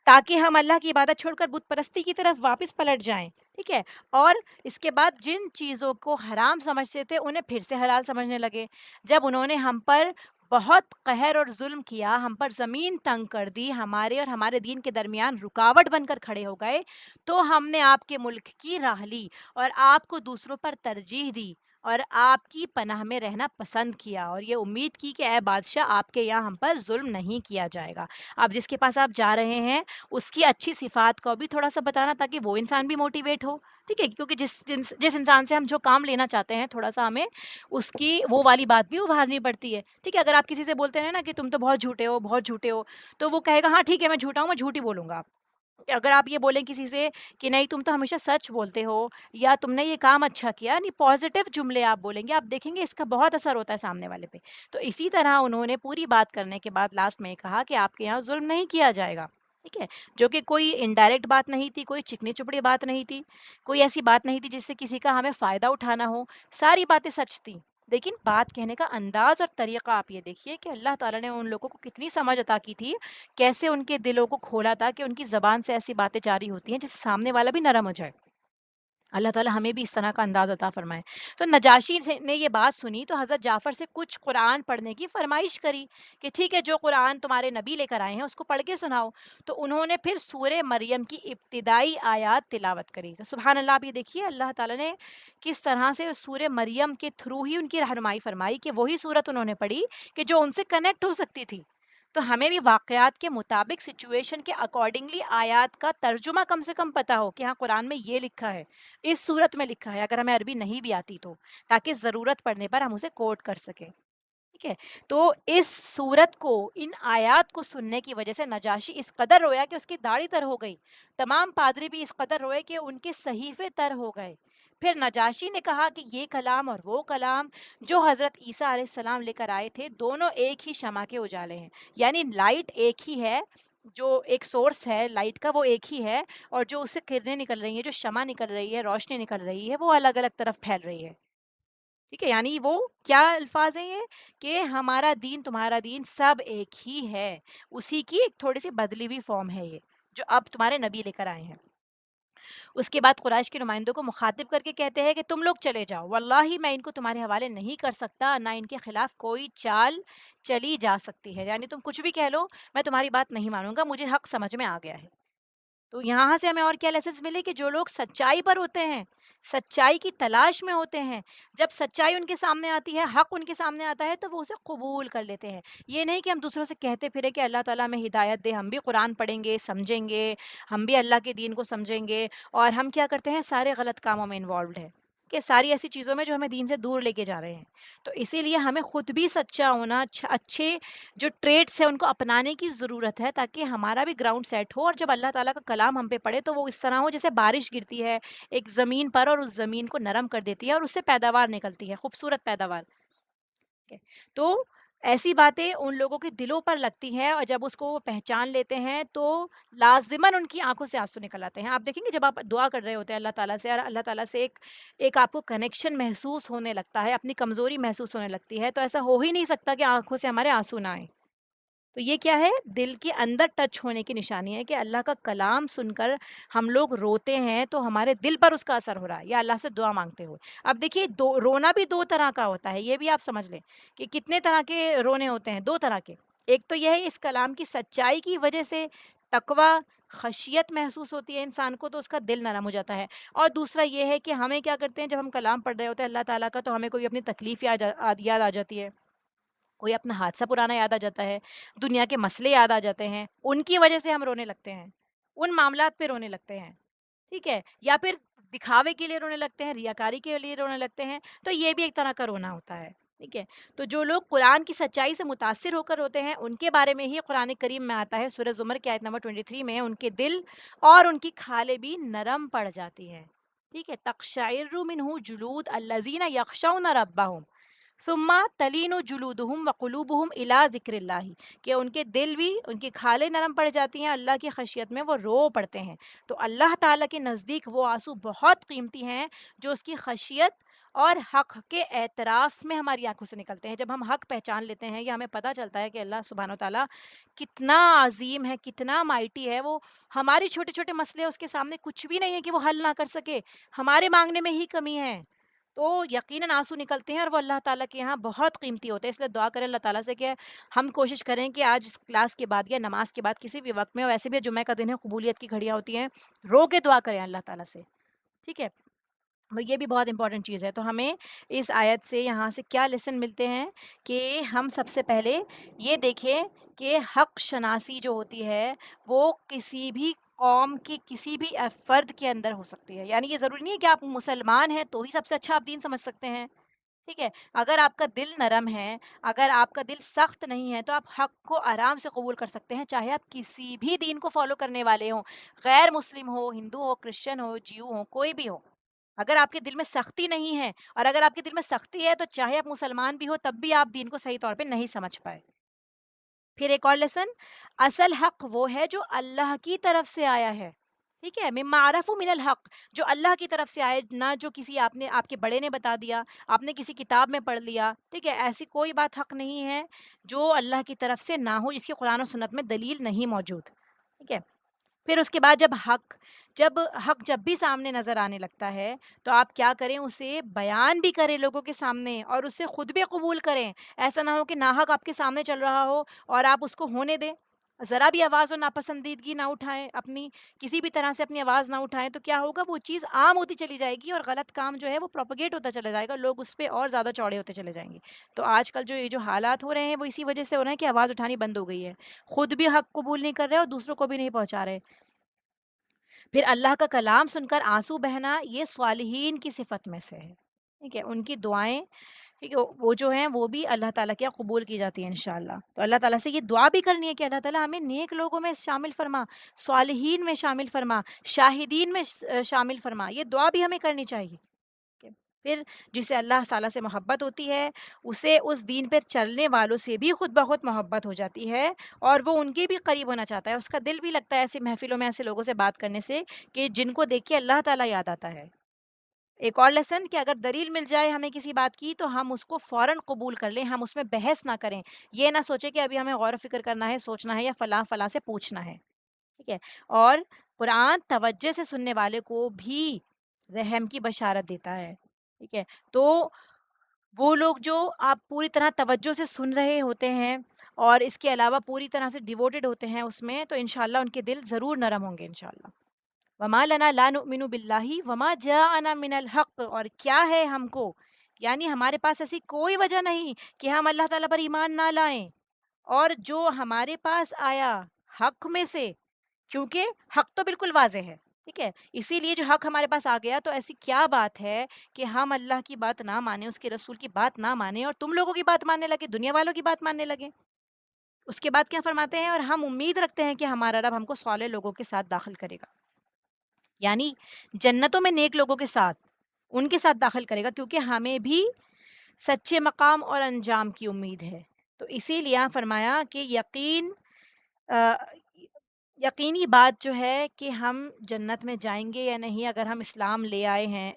تاکہ ہم اللہ کی عبادت چھوڑ کر بت پرستی کی طرف واپس پلٹ جائیں، ٹھیک ہے؟ اور اس کے بعد جن چیزوں کو حرام سمجھتے تھے انہیں پھر سے حلال سمجھنے لگے۔ جب انہوں نے ہم پر بہت قہر اور ظلم کیا، ہم پر زمین تنگ کر دی، ہمارے اور ہمارے دین کے درمیان رکاوٹ بن کر کھڑے ہو گئے، تو ہم نے آپ کے ملک کی راہ لی اور آپ کو دوسروں پر ترجیح دی اور آپ کی پناہ میں رہنا پسند کیا، اور یہ امید کی کہ اے بادشاہ آپ کے یہاں ہم پر ظلم نہیں کیا جائے گا۔ آپ جس کے پاس آپ جا رہے ہیں اس کی اچھی صفات کو بھی تھوڑا سا بتانا، تاکہ وہ انسان بھی موٹیویٹ ہو، ٹھیک ہے؟ کیونکہ جس انسان سے ہم جو کام لینا چاہتے ہیں تھوڑا سا ہمیں اس کی وہ والی بات بھی ابھارنی پڑتی ہے، ٹھیک ہے؟ اگر آپ کسی سے بولتے ہیں نا کہ تم تو بہت جھوٹے ہو، بہت جھوٹے ہو، تو وہ کہے گا ہاں ٹھیک ہے میں جھوٹا ہوں، میں جھوٹ ہی بولوں گا۔ اگر آپ یہ بولیں کسی سے کہ نہیں تم تو ہمیشہ سچ بولتے ہو یا تم نے یہ کام اچھا کیا، یعنی پازیٹیو جملے آپ بولیں گے، آپ دیکھیں گے اس کا بہت اثر ہوتا ہے سامنے والے پہ۔ تو اسی طرح انہوں نے پوری بات کرنے کے بعد لاسٹ میں یہ کہا کہ آپ کے یہاں ظلم نہیں کیا جائے گا، ٹھیک ہے؟ جو کہ کوئی انڈائریکٹ بات نہیں تھی، کوئی چکنی چپڑی بات نہیں تھی، کوئی ایسی بات نہیں تھی جس سے کسی کا ہمیں فائدہ اٹھانا ہو، ساری باتیں سچ تھیں۔ لیکن بات کہنے کا انداز اور طریقہ آپ یہ دیکھیے کہ اللہ تعالیٰ نے ان لوگوں کو کتنی سمجھ عطا کی تھی، کیسے ان کے دلوں کو کھولا تھا کہ ان کی زبان سے ایسی باتیں جاری ہوتی ہیں جس سے سامنے والا بھی نرم ہو جائے۔ اللہ تعالیٰ ہمیں بھی اس طرح کا انداز عطا فرمائے۔ تو نجاشی نے یہ بات سنی تو حضرت جعفر سے کچھ قرآن پڑھنے کی فرمائش کری کہ ٹھیک ہے جو قرآن تمہارے نبی لے کر آئے ہیں اس کو پڑھ کے سناؤ۔ تو انہوں نے پھر سورہ مریم کی ابتدائی آیات تلاوت کری۔ تو سبحان اللہ، آپ یہ دیکھیے اللہ تعالیٰ نے کس طرح سے سورہ مریم کے تھرو ہی ان کی رہنمائی فرمائی کہ وہی صورت انہوں نے پڑھی کہ جو ان سے کنیکٹ ہو سکتی تھی۔ تو ہمیں بھی واقعات کے مطابق سچویشن کے اکارڈنگلی آیات کا ترجمہ کم سے کم پتہ ہو کہ ہاں قرآن میں یہ لکھا ہے، اس صورت میں لکھا ہے، اگر ہمیں عربی نہیں بھی آتی تو، تاکہ ضرورت پڑنے پر ہم اسے کوٹ کر سکیں، ٹھیک ہے؟ تو اس صورت کو، ان آیات کو سننے کی وجہ سے نجاشی اس قدر رویا کہ اس کی داڑھی تر ہو گئی، تمام پادری بھی اس قدر روئے کہ ان کے صحیفے تر ہو گئے۔ پھر نجاشی نے کہا کہ یہ کلام اور وہ کلام جو حضرت عیسیٰ علیہ السلام لے کر آئے تھے، دونوں ایک ہی شمع کے اجالے ہیں، یعنی لائٹ ایک ہی ہے، جو ایک سورس ہے لائٹ کا وہ ایک ہی ہے، اور جو اس سے کرنیں نکل رہی ہیں، جو شمع نکل رہی ہے، روشنی نکل رہی ہے، وہ الگ الگ طرف پھیل رہی ہے، ٹھیک ہے؟ یعنی وہ کیا الفاظ ہیں یہ کہ ہمارا دین تمہارا دین سب ایک ہی ہے، اسی کی ایک تھوڑی سی بدلی ہوئی فارم ہے یہ جو اب تمہارے نبی لے کر آئے ہیں۔ اس کے بعد قریش کے نمائندوں کو مخاطب کر کے کہتے ہیں کہ تم لوگ چلے جاؤ، واللہ میں ان کو تمہارے حوالے نہیں کر سکتا، نہ ان کے خلاف کوئی چال چلی جا سکتی ہے، یعنی تم کچھ بھی کہہ لو میں تمہاری بات نہیں مانوں گا، مجھے حق سمجھ میں آ گیا ہے۔ تو یہاں سے ہمیں اور کیا لیسنس ملے کہ جو لوگ سچائی پر ہوتے ہیں، سچائی کی تلاش میں ہوتے ہیں، جب سچائی ان کے سامنے آتی ہے، حق ان کے سامنے آتا ہے تو وہ اسے قبول کر لیتے ہیں۔ یہ نہیں کہ ہم دوسروں سے کہتے پھرے کہ اللہ تعالیٰ ہمیں ہدایت دے، ہم بھی قرآن پڑھیں گے، سمجھیں گے، ہم بھی اللہ کے دین کو سمجھیں گے، اور ہم کیا کرتے ہیں سارے غلط کاموں میں انوالوڈ ہیں، کہ ساری ایسی چیزوں میں جو ہمیں دین سے دور لے کے جا رہے ہیں۔ تو اسی لیے ہمیں خود بھی سچا ہونا، اچھے جو ٹریٹس ہیں ان کو اپنانے کی ضرورت ہے، تاکہ ہمارا بھی گراؤنڈ سیٹ ہو، اور جب اللہ تعالیٰ کا کلام ہم پہ پڑے تو وہ اس طرح ہو جیسے بارش گرتی ہے ایک زمین پر اور اس زمین کو نرم کر دیتی ہے اور اس سے پیداوار نکلتی ہے، خوبصورت پیداوار۔ ہے۔ تو ایسی باتیں ان لوگوں کے دلوں پر لگتی ہیں، اور جب اس کو وہ پہچان لیتے ہیں تو لازماً ان کی آنکھوں سے آنسو نکل آتے ہیں۔ آپ دیکھیں گے جب آپ دعا کر رہے ہوتے ہیں اللہ تعالیٰ سے، اور اللہ تعالیٰ سے ایک آپ کو کنیکشن محسوس ہونے لگتا ہے، اپنی کمزوری محسوس ہونے لگتی ہے، تو ایسا ہو ہی نہیں سکتا کہ آنکھوں سے ہمارے آنسو نہ آئیں۔ تو یہ کیا ہے؟ دل کے اندر ٹچ ہونے کی نشانی ہے کہ اللہ کا کلام سن کر ہم لوگ روتے ہیں تو ہمارے دل پر اس کا اثر ہو رہا ہے، یا اللہ سے دعا مانگتے ہوئے۔ اب دیکھیے رونا بھی دو طرح کا ہوتا ہے، یہ بھی آپ سمجھ لیں کہ کتنے طرح کے رونے ہوتے ہیں، دو طرح کے۔ ایک تو یہ ہے اس کلام کی سچائی کی وجہ سے تقوی، خشیت محسوس ہوتی ہے انسان کو، تو اس کا دل نرم ہو جاتا ہے۔ اور دوسرا یہ ہے کہ ہمیں کیا کرتے ہیں جب ہم کلام پڑھ رہے ہوتے ہیں اللہ تعالیٰ کا، تو ہمیں کوئی اپنی تکلیف یاد آ جاتی ہے، کوئی اپنا حادثہ پرانا یاد آ جاتا ہے، دنیا کے مسئلے یاد آ جاتے ہیں، ان کی وجہ سے ہم رونے لگتے ہیں، ان معاملات پہ رونے لگتے ہیں، ٹھیک ہے؟ یا پھر دکھاوے کے لیے رونے لگتے ہیں، ریاکاری کے لیے رونے لگتے ہیں، تو یہ بھی ایک طرح کا رونا ہوتا ہے، ٹھیک ہے؟ تو جو لوگ قرآن کی سچائی سے متاثر ہو کر ہوتے ہیں ان کے بارے میں ہی قرآن کریم میں آتا ہے، سورہ زمر کی آیت نمبر 23 میں، ان کے دل اور ان کی کھالیں بھی نرم پڑ جاتی ہیں، ٹھیک ہے؟ تقشعر منہ جلود الذین یخشون ربہم، ثم تلین جلودہم وقلوبہم الی ذکر اللہ، کہ ان کے دل بھی، ان کی کھالیں نرم پڑ جاتی ہیں اللہ کی خشیت میں، وہ رو پڑتے ہیں۔ تو اللہ تعالیٰ کے نزدیک وہ آنسو بہت قیمتی ہیں جو اس کی خشیت اور حق کے اعتراف میں ہماری آنکھوں سے نکلتے ہیں۔ جب ہم حق پہچان لیتے ہیں یا ہمیں پتہ چلتا ہے کہ اللہ سبحانہ و تعالیٰ کتنا عظیم ہے، کتنا مائٹی ہے، وہ ہماری چھوٹے چھوٹے مسئلے اس کے سامنے کچھ بھی نہیں ہے کہ وہ حل نہ کر سکے، ہمارے مانگنے میں ہی کمی ہے، تو یقیناً آنسو نکلتے ہیں اور وہ اللہ تعالیٰ کے یہاں بہت قیمتی ہوتے ہیں۔ اس لیے دعا کریں اللہ تعالیٰ سے کہ ہم کوشش کریں کہ آج اس کلاس کے بعد یا نماز کے بعد کسی بھی وقت میں، ویسے بھی جمعہ کا دن ہے، قبولیت کی گھڑیاں ہوتی ہیں، رو کے دعا کریں اللہ تعالیٰ سے، ٹھیک ہے؟ وہ یہ بھی بہت امپورٹنٹ چیز ہے۔ تو ہمیں اس آیت سے، یہاں سے کیا لیسن ملتے ہیں کہ ہم سب سے پہلے یہ دیکھیں کہ حق شناسی جو ہوتی ہے وہ کسی بھی قوم کے کسی بھی فرد کے اندر ہو سکتی ہے۔ یعنی یہ ضروری نہیں ہے کہ آپ مسلمان ہیں تو ہی سب سے اچھا آپ دین سمجھ سکتے ہیں، ٹھیک ہے؟ اگر آپ کا دل نرم ہے، اگر آپ کا دل سخت نہیں ہے، تو آپ حق کو آرام سے قبول کر سکتے ہیں، چاہے آپ کسی بھی دین کو فالو کرنے والے ہوں، غیر مسلم ہو، ہندو ہو، کرسچن ہو، جیو ہو، کوئی بھی ہو۔ اگر آپ کے دل میں سختی نہیں ہے، اور اگر آپ کے دل میں سختی ہے تو چاہے آپ مسلمان بھی ہو تب بھی آپ دین کو صحیح طور پہ نہیں سمجھ پائے۔ پھر ایک اور لیسن، اصل حق وہ ہے جو اللہ کی طرف سے آیا ہے، ٹھیک ہے؟ مما عرفوا من الحق، جو اللہ کی طرف سے آئے، نہ جو کسی آپ نے، آپ کے بڑے نے بتا دیا، آپ نے کسی کتاب میں پڑھ لیا، ٹھیک ہے؟ ایسی کوئی بات حق نہیں ہے جو اللہ کی طرف سے نہ ہو، جس کی قرآن و سنت میں دلیل نہیں موجود، ٹھیک ہے؟ پھر اس کے بعد جب حق بھی سامنے نظر آنے لگتا ہے تو آپ کیا کریں، اسے بیان بھی کریں لوگوں کے سامنے اور اسے خود بھی قبول کریں۔ ایسا نہ ہو کہ ناحق آپ کے سامنے چل رہا ہو اور آپ اس کو ہونے دیں، ذرا بھی آواز اور ناپسندیدگی نہ اٹھائیں، اپنی کسی بھی طرح سے اپنی آواز نہ اٹھائیں، تو کیا ہوگا، وہ چیز عام ہوتی چلی جائے گی اور غلط کام جو ہے وہ پروپیگیٹ ہوتا چلا جائے گا، لوگ اس پہ اور زیادہ چوڑے ہوتے چلے جائیں گے۔ تو آج کل جو یہ جو حالات ہو رہے ہیں وہ اسی وجہ سے ہو رہے ہیں کہ آواز اٹھانی بند ہو گئی ہے، خود بھی حق قبول نہیں کر رہے اور دوسروں کو بھی نہیں پہنچا رہے۔ پھر اللہ کا کلام سن کر آنسو بہنا، یہ صالحین کی صفت میں سے ہے، ٹھیک ہے؟ ان کی دعائیں، ٹھیک ہے، وہ جو ہیں وہ بھی اللہ تعالیٰ کے یہاں قبول کی جاتی ہیں انشاءاللہ۔ تو اللہ تعالیٰ سے یہ دعا بھی کرنی ہے کہ اللہ تعالیٰ ہمیں نیک لوگوں میں شامل فرما، صالحین میں شامل فرما، شاہدین میں شامل فرما، یہ دعا بھی ہمیں کرنی چاہیے کہ پھر جسے اللہ تعالیٰ سے محبت ہوتی ہے، اسے اس دین پر چلنے والوں سے بھی خود بخود محبت ہو جاتی ہے، اور وہ ان کے بھی قریب ہونا چاہتا ہے، اس کا دل بھی لگتا ہے ایسی محفلوں میں ایسے لوگوں سے بات کرنے سے کہ جن کو دیکھ کے اللہ تعالیٰ یاد آتا ہے۔ ایک اور لیسن کہ اگر دلیل مل جائے ہمیں کسی بات کی تو ہم اس کو فوراً قبول کر لیں، ہم اس میں بحث نہ کریں، یہ نہ سوچیں کہ ابھی ہمیں غور و فکر کرنا ہے، سوچنا ہے یا فلاں فلاں سے پوچھنا ہے، ٹھیک ہے؟ اور قرآن توجہ سے سننے والے کو بھی رحم کی بشارت دیتا ہے، ٹھیک ہے؟ تو وہ لوگ جو آپ پوری طرح توجہ سے سن رہے ہوتے ہیں اور اس کے علاوہ پوری طرح سے ڈیووٹڈ ہوتے ہیں اس میں، تو انشاءاللہ ان کے دل ضرور نرم ہوں گے انشاءاللہ۔ وما لنا لا نؤمن باللہ وما جاءنا من الحق، اور کیا ہے ہم کو، یعنی ہمارے پاس ایسی کوئی وجہ نہیں کہ ہم اللہ تعالیٰ پر ایمان نہ لائیں، اور جو ہمارے پاس آیا حق میں سے، کیونکہ حق تو بالکل واضح ہے، ٹھیک ہے؟ اسی لیے جو حق ہمارے پاس آ گیا، تو ایسی کیا بات ہے کہ ہم اللہ کی بات نہ مانیں، اس کے رسول کی بات نہ مانیں اور تم لوگوں کی بات ماننے لگے، دنیا والوں کی بات ماننے لگے۔ اس کے بعد کیا فرماتے ہیں، اور ہم امید رکھتے ہیں کہ ہمارا رب ہم کو صالح لوگوں کے ساتھ داخل کرے گا، یعنی جنتوں میں نیک لوگوں کے ساتھ، ان کے ساتھ داخل کرے گا، کیونکہ ہمیں بھی سچے مقام اور انجام کی امید ہے۔ تو اسی لیے فرمایا کہ آ، یقینی بات جو ہے کہ ہم جنت میں جائیں گے یا نہیں، اگر ہم اسلام لے آئے ہیں،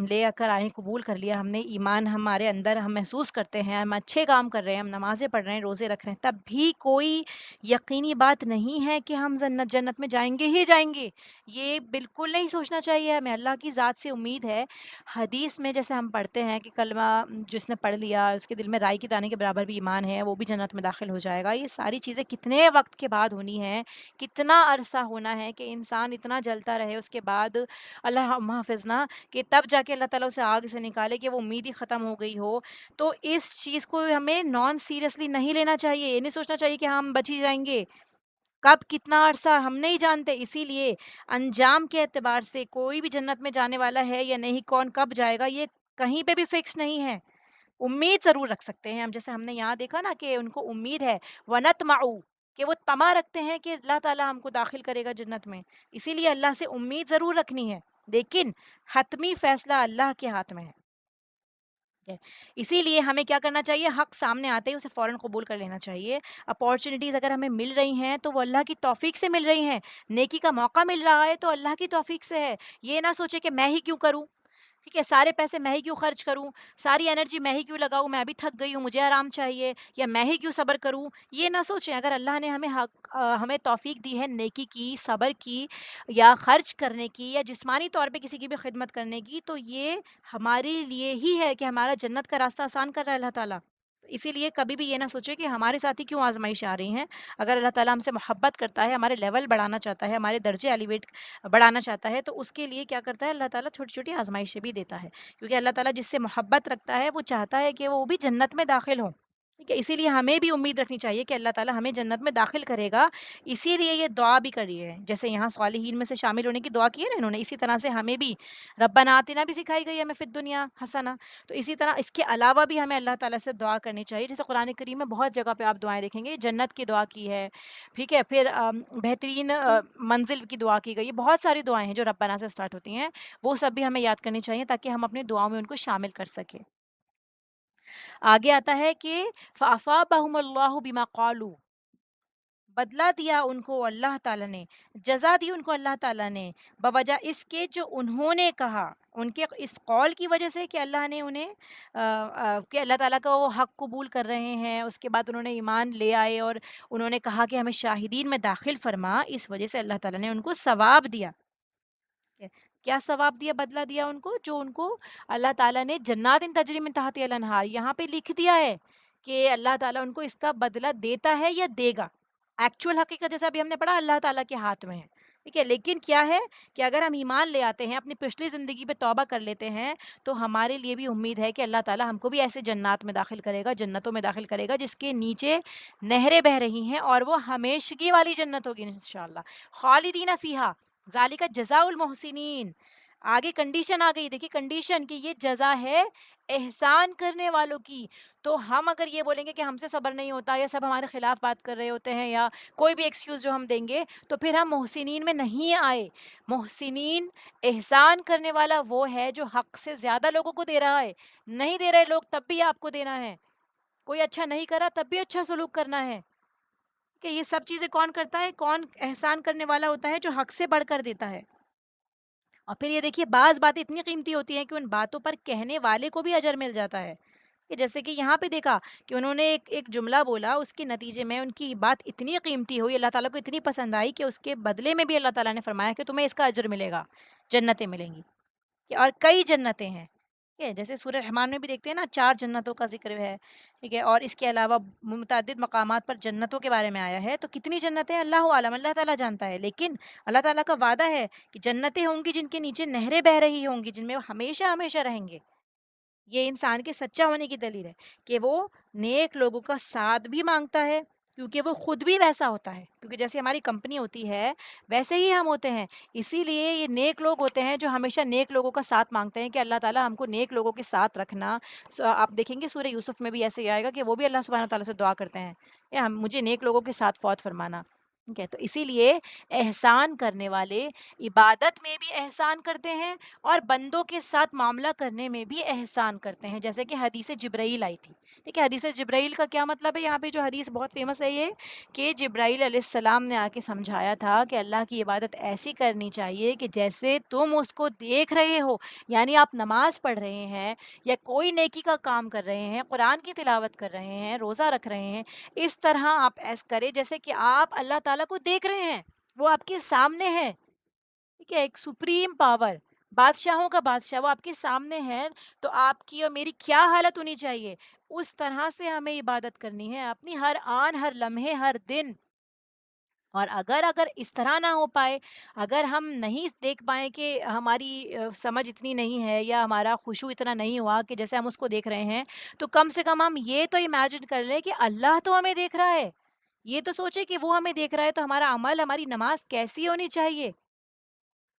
لے کر آئے ہیں، قبول کر لیا ہم نے، ایمان ہمارے اندر ہم محسوس کرتے ہیں، ہم اچھے کام کر رہے ہیں، ہم نمازیں پڑھ رہے ہیں، روزے رکھ رہے ہیں، تب بھی کوئی یقینی بات نہیں ہے کہ ہم جنت میں جائیں گے ہی جائیں گے، یہ بالکل نہیں سوچنا چاہیے ہمیں، اللہ کی ذات سے امید ہے۔ حدیث میں جیسے ہم پڑھتے ہیں کہ کلمہ جس نے پڑھ لیا، اس کے دل میں رائی کے دانے کے برابر بھی ایمان ہے، وہ بھی جنت میں داخل ہو جائے گا، یہ ساری چیزیں کتنے وقت کے بعد ہونی ہیں، کتنا عرصہ ہونا ہے کہ انسان اتنا جلتا رہے، اس کے بعد اللہ حافظنا کہ تب جا کے اللہ تعالیٰ اسے آگ سے نکالے کہ وہ امید ہی ختم ہو گئی ہو۔ تو اس چیز کو ہمیں نان سیریسلی نہیں لینا چاہیے، یہ نہیں سوچنا چاہیے کہ ہم بچ ہی جائیں گے، کب کتنا عرصہ ہم نہیں جانتے، اسی لیے انجام کے اعتبار سے کوئی بھی جنت میں جانے والا ہے یا نہیں، کون کب جائے گا، یہ کہیں پہ بھی فکس نہیں ہے۔ امید ضرور رکھ سکتے ہیں ہم، جیسے ہم نے یہاں دیکھا نا کہ ان کو امید ہے، وَنَطْمَعُ، کہ وہ طمع رکھتے ہیں کہ اللہ تعالیٰ ہم کو داخل کرے گا جنت میں، اسی لیے اللہ سے امید ضرور رکھنی ہے، لیکن حتمی فیصلہ اللہ کے ہاتھ میں ہے۔ ہے۔ اسی لیے ہمیں کیا کرنا چاہیے، حق سامنے آتے ہی اسے فوراً قبول کر لینا چاہیے۔ اپارچونیٹیز اگر ہمیں مل رہی ہیں تو وہ اللہ کی توفیق سے مل رہی ہیں، نیکی کا موقع مل رہا ہے تو اللہ کی توفیق سے ہے۔ یہ نہ سوچے کہ میں ہی کیوں کروں، ٹھیک ہے، سارے پیسے میں ہی کیوں خرچ کروں، ساری انرجی میں ہی کیوں لگاؤں، میں ابھی تھک گئی ہوں مجھے آرام چاہیے، یا میں ہی کیوں صبر کروں، یہ نہ سوچیں۔ اگر اللہ نے ہمیں توفیق دی ہے نیکی کی، صبر کی، یا خرچ کرنے کی، یا جسمانی طور پہ کسی کی بھی خدمت کرنے کی، تو یہ ہمارے لیے ہی ہے کہ ہمارا جنت کا راستہ آسان کر رہا ہے اللہ تعالیٰ۔ اسی لیے کبھی بھی یہ نہ سوچے کہ ہمارے ساتھ ہی کیوں آزمائش آ رہی ہیں۔ اگر اللہ تعالیٰ ہم سے محبت کرتا ہے، ہمارے لیول بڑھانا چاہتا ہے، ہمارے درجے ایلیویٹ بڑھانا چاہتا ہے، تو اس کے لیے کیا کرتا ہے اللہ تعالیٰ، چھوٹی چھوٹی آزمائشیں بھی دیتا ہے، کیونکہ اللہ تعالیٰ جس سے محبت رکھتا ہے وہ چاہتا ہے کہ وہ بھی جنت میں داخل ہوں، ٹھیک ہے۔ اسی لیے ہمیں بھی امید رکھنی چاہیے کہ اللہ تعالیٰ ہمیں جنت میں داخل کرے گا، اسی لیے یہ دعا بھی کری ہے، جیسے یہاں صالحین میں سے شامل ہونے کی دعا کی ہے نا انہوں نے، اسی طرح سے ہمیں بھی ربنا آتنا بھی سکھائی گئی ہے ہمیں فی الدنیا حسنہ، تو اسی طرح اس کے علاوہ بھی ہمیں اللہ تعالیٰ سے دعا کرنی چاہیے، جیسے قرآن کریم میں بہت جگہ پہ آپ دعائیں دیکھیں گے، جنت کی دعا کی ہے، ٹھیک ہے، پھر بہترین منزل کی دعا کی گئی ہے، بہت ساری دعائیں ہیں جو ربنا سے سٹارٹ ہوتی ہیں، وہ سب بھی ہمیں یاد کرنی چاہیے تاکہ ہم اپنی دعاؤں میں ان کو شامل کر سکیں۔ آگے آتا ہے کہ فَأَصَابَهُمُ اللَّهُ بِمَا قَالُوا، بدلہ دیا ان کو اللہ تعالیٰ نے، جزا دی ان کو اللہ تعالیٰ نے، بوجہ اس کے جو انہوں نے کہا، ان کے اس قول کی وجہ سے کہ اللہ نے انہیں کہ اللہ تعالیٰ کا وہ حق قبول کر رہے ہیں، اس کے بعد انہوں نے ایمان لے آئے اور انہوں نے کہا کہ ہمیں شاہدین میں داخل فرما، اس وجہ سے اللہ تعالیٰ نے ان کو ثواب دیا۔ کہ کیا ثواب دیا، بدلہ دیا ان کو، جو ان کو اللہ تعالیٰ نے جنات تجری من تحتها الانہار یہاں پہ لکھ دیا ہے کہ اللہ تعالیٰ ان کو اس کا بدلہ دیتا ہے یا دے گا۔ ایکچوئل حقیقت جیسے ابھی ہم نے پڑھا اللہ تعالیٰ کے ہاتھ میں ہے، ٹھیک ہے، لیکن کیا ہے کہ اگر ہم ایمان لے آتے ہیں، اپنی پچھلی زندگی پہ توبہ کر لیتے ہیں، تو ہمارے لیے بھی امید ہے کہ اللہ تعالیٰ ہم کو بھی ایسے جنات میں داخل کرے گا، جنتوں میں داخل کرے گا جس کے نیچے نہریں بہہ رہی ہیں، اور وہ ہمیشگی والی جنت ہوگی انشاءاللہ، خالدین فیہا ذالک جزاء المحسنین۔ آگے کنڈیشن آ گئی، دیکھیے کنڈیشن کہ یہ جزا ہے احسان کرنے والوں کی۔ تو ہم اگر یہ بولیں گے کہ ہم سے صبر نہیں ہوتا، یا سب ہمارے خلاف بات کر رہے ہوتے ہیں، یا کوئی بھی ایکسکیوز جو ہم دیں گے، تو پھر ہم محسنین میں نہیں آئے۔ محسنین، احسان کرنے والا وہ ہے جو حق سے زیادہ لوگوں کو دے رہا ہے، نہیں دے رہے لوگ تب بھی آپ کو دینا ہے، کوئی اچھا نہیں کرا تب بھی اچھا سلوک کرنا ہے، کہ یہ سب چیزیں کون کرتا ہے، کون احسان کرنے والا ہوتا ہے، جو حق سے بڑھ کر دیتا ہے۔ اور پھر یہ دیکھیے بعض باتیں اتنی قیمتی ہوتی ہیں کہ ان باتوں پر کہنے والے کو بھی اجر مل جاتا ہے، کہ جیسے کہ یہاں پہ دیکھا کہ انہوں نے ایک جملہ بولا، اس کے نتیجے میں ان کی بات اتنی قیمتی ہوئی، اللہ تعالیٰ کو اتنی پسند آئی کہ اس کے بدلے میں بھی اللہ تعالیٰ نے فرمایا کہ تمہیں اس کا اجر ملے گا، جنتیں ملیں گی، اور کئی جنتیں ہیں، ٹھیک ہے، جیسے سورہ رحمان میں بھی دیکھتے ہیں نا 4 جنتوں کا ذکر ہے، ٹھیک ہے، اور اس کے علاوہ متعدد مقامات پر جنتوں کے بارے میں آیا ہے، تو کتنی جنتیں اللہ عالم، اللہ تعالیٰ جانتا ہے، لیکن اللہ تعالیٰ کا وعدہ ہے کہ جنتیں ہوں گی جن کے نیچے نہریں بہہ رہی ہوں گی، جن میں وہ ہمیشہ ہمیشہ رہیں گے۔ یہ انسان کے سچا ہونے کی دلیل ہے کہ وہ نیک لوگوں کا ساتھ بھی مانگتا ہے، کیونکہ وہ خود بھی ویسا ہوتا ہے، کیونکہ جیسے ہماری کمپنی ہوتی ہے ویسے ہی ہم ہوتے ہیں، اسی لیے یہ نیک لوگ ہوتے ہیں جو ہمیشہ نیک لوگوں کا ساتھ مانگتے ہیں کہ اللہ تعالیٰ ہم کو نیک لوگوں کے ساتھ رکھنا۔ آپ دیکھیں گے سورہ یوسف میں بھی ایسے ہی آئے گا کہ وہ بھی اللہ سبحانہ تعالیٰ سے دعا کرتے ہیں کہ مجھے نیک لوگوں کے ساتھ فوت فرمانا، ٹھیک ہے، تو اسی لیے احسان کرنے والے عبادت میں بھی احسان کرتے ہیں اور بندوں کے ساتھ معاملہ کرنے میں بھی احسان کرتے ہیں، جیسے کہ حدیث جبرائیل آئی تھی، ٹھیک ہے، حدیث جبرائیل کا کیا مطلب ہے، یہاں پہ جو حدیث بہت فیمس ہے یہ کہ جبرائیل علیہ السلام نے آ کے سمجھایا تھا کہ اللہ کی عبادت ایسی کرنی چاہیے کہ جیسے تم اس کو دیکھ رہے ہو، یعنی آپ نماز پڑھ رہے ہیں یا کوئی نیکی کا کام کر رہے ہیں، قرآن کی تلاوت کر رہے ہیں، روزہ رکھ رہے ہیں، اس طرح آپ ایس کریں جیسے کہ آپ اللہ تعالیٰ کو دیکھ رہے ہیں، وہ آپ کے سامنے ہے، ٹھیک ہے، ایک سپریم پاور، بادشاہوں کا بادشاہ وہ آپ کے سامنے ہے، تو آپ کی اور میری کیا حالت ہونی چاہیے، اس طرح سے ہمیں عبادت کرنی ہے اپنی، ہر آن ہر لمحے ہر دن۔ اور اگر اگر اس طرح نہ ہو پائے، اگر ہم نہیں دیکھ پائیں کہ ہماری سمجھ اتنی نہیں ہے یا ہمارا خشوع اتنا نہیں ہوا کہ جیسے ہم اس کو دیکھ رہے ہیں، تو کم سے کم ہم یہ تو امیجن کر لیں کہ اللہ تو ہمیں دیکھ رہا ہے، یہ تو سوچے کہ وہ ہمیں دیکھ رہا ہے تو ہمارا عمل، ہماری نماز کیسی ہونی چاہیے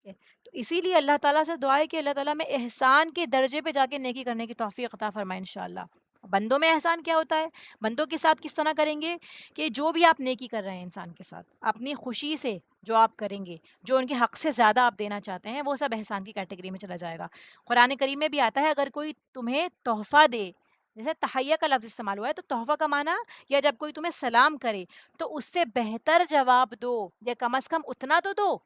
ہے۔ تو اسی لیے اللہ تعالیٰ سے دعا ہے کہ اللہ تعالیٰ میں احسان کے درجے پہ جا کے نیکی کرنے کی توفیق عطا فرمائے انشاءاللہ۔ بندوں میں احسان کیا ہوتا ہے؟ بندوں کے ساتھ کس طرح کریں گے کہ جو بھی آپ نیکی کر رہے ہیں انسان کے ساتھ، اپنی خوشی سے جو آپ کریں گے، جو ان کے حق سے زیادہ آپ دینا چاہتے ہیں، وہ سب احسان کی کیٹیگری میں چلا جائے گا۔ قرآن کریم میں بھی آتا ہے اگر کوئی تمہیں تحفہ دے، جیسے تحیہ کا لفظ استعمال ہوا ہے، تو تحفہ کا معنی یا جب کوئی تمہیں سلام کرے تو اس سے بہتر جواب دو، یا کم از کم اتنا تو دو۔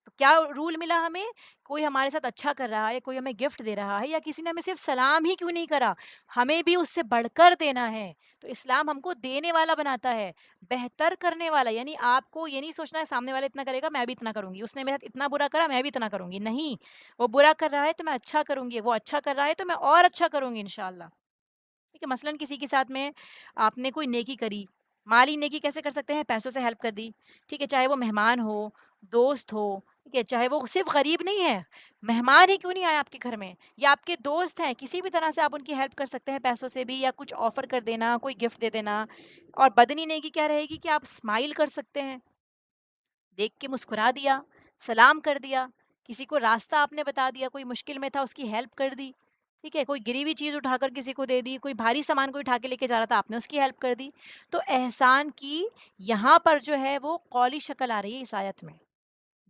تو کیا رول ملا ہمیں؟ کوئی ہمارے ساتھ اچھا کر رہا ہے، کوئی ہمیں گفٹ دے رہا ہے، یا کسی نے ہمیں صرف سلام ہی کیوں نہیں کرا، ہمیں بھی اس سے بڑھ کر دینا ہے۔ تو اسلام ہم کو دینے والا بناتا ہے، بہتر کرنے والا، یعنی آپ کو یہ نہیں سوچنا ہے سامنے والا اتنا کرے گا میں بھی اتنا کروں گی، اس نے میرے ساتھ اتنا برا کرا میں بھی اتنا کروں گی، نہیں، وہ برا کر رہا ہے تو میں اچھا کروں گی، وہ اچھا کر رہا ہے تو میں اور اچھا کروں گی انشاءاللہ۔ ٹھیک ہے، مثلاً کسی کے ساتھ میں آپ نے کوئی نیکی کری، مالی نیکی کیسے کر سکتے ہیں؟ پیسوں سے ہیلپ کر دی، ٹھیک ہے، چاہے وہ مہمان ہو، دوست ہو، ٹھیک ہے، چاہے وہ صرف غریب نہیں ہے، مہمان ہی کیوں نہیں آئے آپ کے گھر میں، یا آپ کے دوست ہیں، کسی بھی طرح سے آپ ان کی ہیلپ کر سکتے ہیں، پیسوں سے بھی، یا کچھ آفر کر دینا، کوئی گفٹ دے دینا۔ اور بدنی نیکی کیا رہے گی کہ آپ اسمائل کر سکتے ہیں، دیکھ کے مسکرا دیا، سلام کر دیا، کسی کو راستہ آپ نے بتا دیا، کوئی مشکل میں تھا اس کی ہیلپ کر دی، ٹھیک ہے، کوئی گری ہوئی چیز اٹھا کر کسی کو دے دی، کوئی بھاری سامان کوئی اٹھا کے لے کے جا رہا تھا آپ نے اس کی ہیلپ کر دی۔ تو احسان کی یہاں پر جو ہے وہ قولی شکل آ رہی ہے اس آیت میں،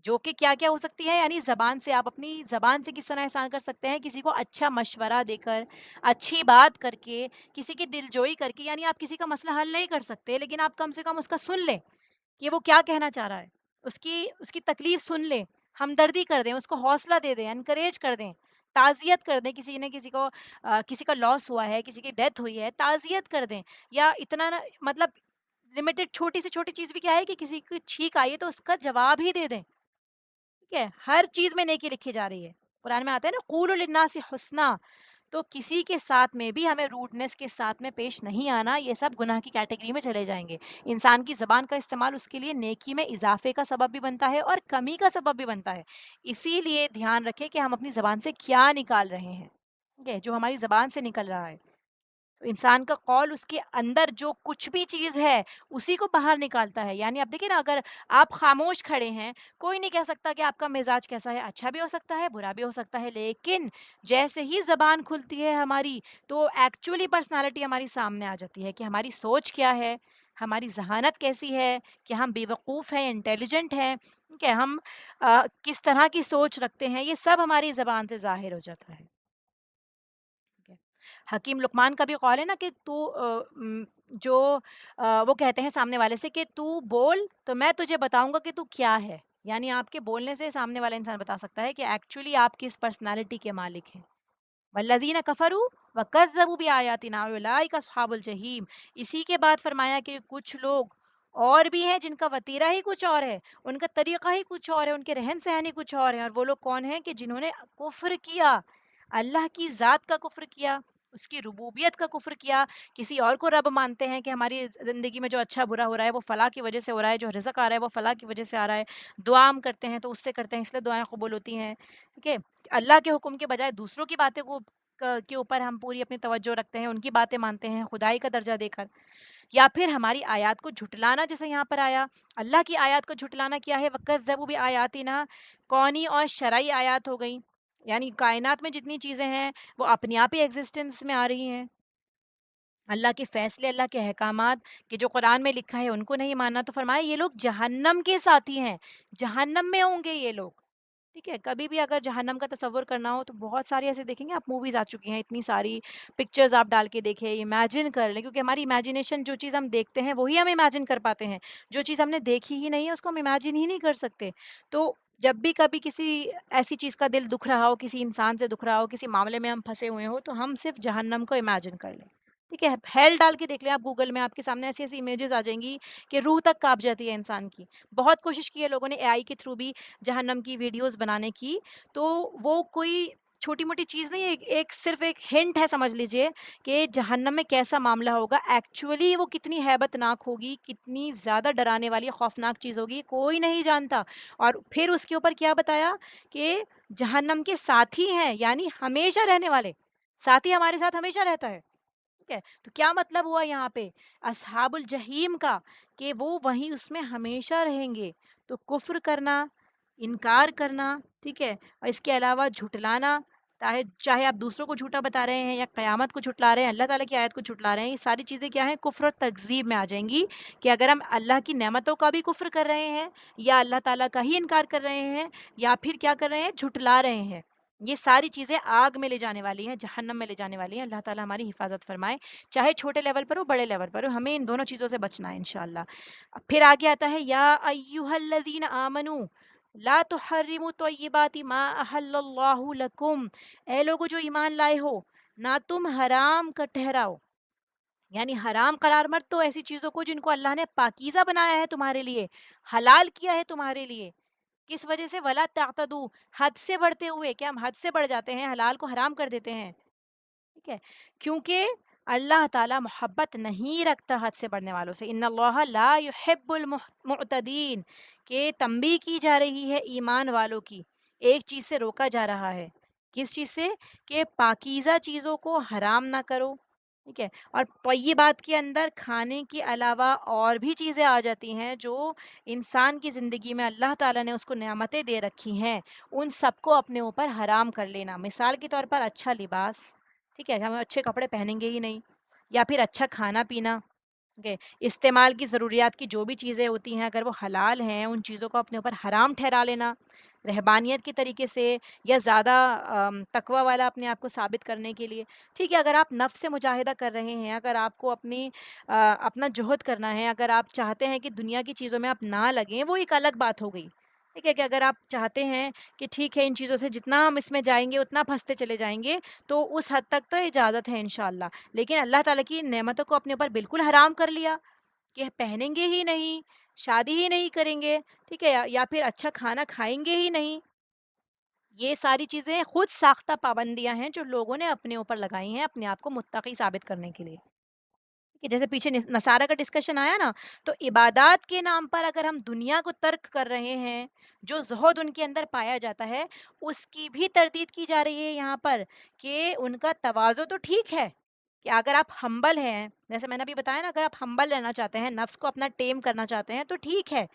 جو کہ کیا کیا ہو سکتی ہے، یعنی زبان سے، آپ اپنی زبان سے کس طرح احسان کر سکتے ہیں، کسی کو اچھا مشورہ دے کر، اچھی بات کر کے، کسی کی دل جوئی کر کے، یعنی آپ کسی کا مسئلہ حل نہیں کر سکتے لیکن آپ کم سے کم اس کا سن لیں کہ وہ کیا کہنا چاہ رہا ہے، اس کی تکلیف سن لیں، ہمدردی کر دیں، اس کو حوصلہ دے دیں، انکریج کر دیں، تعزیت کر دیں، کسی نے کسی کو کسی کا لاس ہوا ہے، کسی کی ڈیتھ ہوئی ہے، تعزیت کر دیں، یا اتنا نہ، مطلب لمیٹڈ چھوٹی سے چھوٹی چیز بھی کیا ہے کہ کسی کی چھینک آئی ہے تو اس کا جواب ہی دے دیں، ٹھیک ہے، ہر چیز میں نیکی لکھی جا رہی ہے۔ قرآن میں آتا ہے نا قولوا للناس حسنا، تو کسی کے ساتھ میں بھی ہمیں روڈنس کے ساتھ میں پیش نہیں آنا، یہ سب گناہ کی کیٹیگری میں چلے جائیں گے۔ انسان کی زبان کا استعمال اس کے لیے نیکی میں اضافے کا سبب بھی بنتا ہے اور کمی کا سبب بھی بنتا ہے، اسی لیے دھیان رکھیں کہ ہم اپنی زبان سے کیا نکال رہے ہیں، ٹھیک ہے، جو ہماری زبان سے نکل رہا ہے، تو انسان کا قول اس کے اندر جو کچھ بھی چیز ہے اسی کو باہر نکالتا ہے۔ یعنی آپ دیکھیں نا، اگر آپ خاموش کھڑے ہیں، کوئی نہیں کہہ سکتا کہ آپ کا مزاج کیسا ہے، اچھا بھی ہو سکتا ہے برا بھی ہو سکتا ہے، لیکن جیسے ہی زبان کھلتی ہے ہماری، تو ایکچولی پرسنالٹی ہماری سامنے آ جاتی ہے کہ ہماری سوچ کیا ہے، ہماری ذہانت کیسی ہے، کہ ہم بے وقوف ہیں، انٹیلیجنٹ ہیں، کہ ہم کس طرح کی سوچ رکھتے ہیں، یہ سب ہماری زبان سے ظاہر ہو جاتا ہے۔ ٹھیک ہے۔ حکیم لقمان کا بھی قول ہے نا کہ تو جو وہ کہتے ہیں سامنے والے سے کہ تو بول تو میں تجھے بتاؤں گا کہ تو کیا ہے، یعنی آپ کے بولنے سے سامنے والا انسان بتا سکتا ہے کہ ایکچولی آپ کس پرسنالٹی کے مالک ہیں۔ والذین کفروا وکذبوا بآیاتنا اولئک اصحاب الجحیم، اسی کے بعد فرمایا کہ کچھ لوگ اور بھی ہیں جن کا وتیرہ ہی کچھ اور ہے، ان کا طریقہ ہی کچھ اور ہے، ان کے رہن سہن ہی کچھ اور ہے، اور وہ لوگ کون ہیں کہ جنہوں نے کفر کیا، اللہ کی ذات کا کفر کیا، اس کی ربوبیت کا کفر کیا، کسی اور کو رب مانتے ہیں کہ ہماری زندگی میں جو اچھا برا ہو رہا ہے وہ فلاں کی وجہ سے ہو رہا ہے، جو رزق آ رہا ہے وہ فلاں کی وجہ سے آ رہا ہے، دعا ہم کرتے ہیں تو اس سے کرتے ہیں اس لیے دعائیں قبول ہوتی ہیں، ٹھیک ہے، اللہ کے حکم کے بجائے دوسروں کی باتیں کو کے اوپر ہم پوری اپنی توجہ رکھتے ہیں، ان کی باتیں مانتے ہیں خدائی کا درجہ دے کر، یا پھر ہماری آیات کو جھٹلانا، جیسے یہاں پر آیا اللہ کی آیات کو جھٹلانا کیا ہے، وَكَذَّبُوا بِآيَاتِنَا، کونی اور شرعی آیات ہو گئیں، یعنی کائنات میں جتنی چیزیں ہیں وہ اپنے آپ ہی ایگزسٹنس میں آ رہی ہیں، اللہ کے فیصلے، اللہ کے احکامات کہ جو قرآن میں لکھا ہے ان کو نہیں ماننا، تو فرمایا یہ لوگ جہنم کے ساتھی ہیں، جہنم میں ہوں گے یہ لوگ، ٹھیک ہے، کبھی بھی اگر جہنم کا تصور کرنا ہو تو بہت ساری ایسے دیکھیں گے آپ، موویز آ چکی ہیں، اتنی ساری پکچرز آپ ڈال کے دیکھیں، امیجن کر لیں، کیونکہ ہماری امیجنیشن، جو چیز ہم دیکھتے ہیں وہی ہم امیجن کر پاتے ہیں، جو چیز ہم نے دیکھی ہی نہیں ہے اس کو ہم امیجن ہی نہیں کر سکتے۔ تو جب بھی کبھی کسی ایسی چیز کا دل دکھ رہا ہو، کسی انسان سے دکھ رہا ہو، کسی معاملے میں ہم پھنسے ہوئے ہو، تو ہم صرف جہنم کو امیجن کر لیں، ٹھیک ہے، ہیل ڈال کے دیکھ لیں آپ گوگل میں، آپ کے سامنے ایسی ایسی امیجز آ جائیں گی کہ روح تک کانپ جاتی ہے انسان کی۔ بہت کوشش کی ہے لوگوں نے اے آئی کے تھرو بھی جہنم کی ویڈیوز بنانے کی، تو وہ کوئی چھوٹی موٹی چیز نہیں ہے، ایک صرف ایک ہنٹ ہے سمجھ لیجئے کہ جہنم میں کیسا معاملہ ہوگا، ایکچولی وہ کتنی ہیبت ناک ہوگی، کتنی زیادہ ڈرانے والی خوفناک چیز ہوگی، کوئی نہیں جانتا۔ اور پھر اس کے اوپر کیا بتایا کہ جہنم کے ساتھی ہیں، یعنی ہمیشہ رہنے والے، ساتھی ہمارے ساتھ ہمیشہ رہتا ہے، ٹھیک ہے، تو کیا مطلب ہوا یہاں پہ اصحاب الجحیم کا، کہ وہ وہیں اس میں ہمیشہ رہیں گے۔ تو کفر کرنا، انکار کرنا، ٹھیک ہے، اور اس کے علاوہ جھٹلانا، چاہے آپ دوسروں کو جھوٹا بتا رہے ہیں یا قیامت کو جھٹلا رہے ہیں، اللہ تعالیٰ کی آیت کو جھٹلا رہے ہیں، یہ ساری چیزیں کیا ہیں؟ کفر و تکذیب میں آ جائیں گی، کہ اگر ہم اللہ کی نعمتوں کا بھی کفر کر رہے ہیں یا اللہ تعالیٰ کا ہی انکار کر رہے ہیں یا پھر کیا کر رہے ہیں؟ جھٹلا رہے ہیں، یہ ساری چیزیں آگ میں لے جانے والی ہیں، جہنم میں لے جانے والی ہیں۔ اللہ تعالیٰ ہماری حفاظت فرمائے، چاہے چھوٹے لیول پر ہو بڑے لیول پر ہو، ہمیں ان دونوں چیزوں سے بچنا ہے انشاءاللہ۔ پھر آگے آتا ہے یا ایھا الذین آمنوا لا تحرموا طیبات ما احل اللہ لکم، اے لوگو جو ایمان لائے ہو، نہ تم حرام کا ٹھہراؤ، یعنی حرام قرار مت دو ایسی چیزوں کو جن کو اللہ نے پاکیزہ بنایا ہے تمہارے لیے، حلال کیا ہے تمہارے لیے۔ کس وجہ سے؟ ولا تعتدوا، حد سے بڑھتے ہوئے، کہ ہم حد سے بڑھ جاتے ہیں، حلال کو حرام کر دیتے ہیں، ٹھیک ہے؟ کیونکہ اللہ تعالیٰ محبت نہیں رکھتا حد سے بڑھنے والوں سے، ان اللہ لا يحب المعتدین، کہ تنبیہ کی جا رہی ہے ایمان والوں کی، ایک چیز سے روکا جا رہا ہے، کس چیز سے؟ کہ پاکیزہ چیزوں کو حرام نہ کرو، ٹھیک ہے؟ اور طیبات کے اندر کھانے کے علاوہ اور بھی چیزیں آ جاتی ہیں جو انسان کی زندگی میں اللہ تعالیٰ نے اس کو نعمتیں دے رکھی ہیں، ان سب کو اپنے اوپر حرام کر لینا۔ مثال کے طور پر اچھا لباس، ٹھیک ہے، ہم اچھے کپڑے پہنیں گے ہی نہیں، یا پھر اچھا کھانا پینا، ٹھیک ہے، استعمال کی ضروریات کی جو بھی چیزیں ہوتی ہیں اگر وہ حلال ہیں ان چیزوں کو اپنے اوپر حرام ٹھہرا لینا، رہبانیت کی طریقے سے یا زیادہ تقوی والا اپنے آپ کو ثابت کرنے کے لیے، ٹھیک ہے۔ اگر آپ نفس سے مجاہدہ کر رہے ہیں، اگر آپ کو اپنا جہد کرنا ہے، اگر آپ چاہتے ہیں کہ دنیا کی چیزوں میں آپ نہ لگیں، وہ ایک الگ بات ہو گئی، ٹھیک ہے، کہ اگر آپ چاہتے ہیں کہ ٹھیک ہے ان چیزوں سے جتنا ہم اس میں جائیں گے اتنا پھنستے چلے جائیں گے، تو اس حد تک تو اجازت ہے انشاءاللہ، لیکن اللہ تعالیٰ کی نعمتوں کو اپنے اوپر بالکل حرام کر لیا کہ پہنیں گے ہی نہیں، شادی ہی نہیں کریں گے، ٹھیک ہے، یا پھر اچھا کھانا کھائیں گے ہی نہیں، یہ ساری چیزیں خود ساختہ پابندیاں ہیں جو لوگوں نے اپنے اوپر لگائی ہیں اپنے آپ کو متقی ثابت کرنے کے لیے، کہ جیسے پیچھے نصارہ کا ڈسکشن آیا نا، تو عبادات کے نام پر اگر ہم دنیا کو ترک کر رہے ہیں، جو زہد ان کے اندر پایا جاتا ہے اس کی بھی تردید کی جا رہی ہے یہاں پر، کہ ان کا تواضع تو ٹھیک ہے، کہ اگر آپ ہمبل ہیں، جیسے میں نے ابھی بتایا نا، اگر آپ ہمبل رہنا چاہتے ہیں، نفس کو اپنا ٹیم کرنا چاہتے ہیں تو ٹھیک ہے،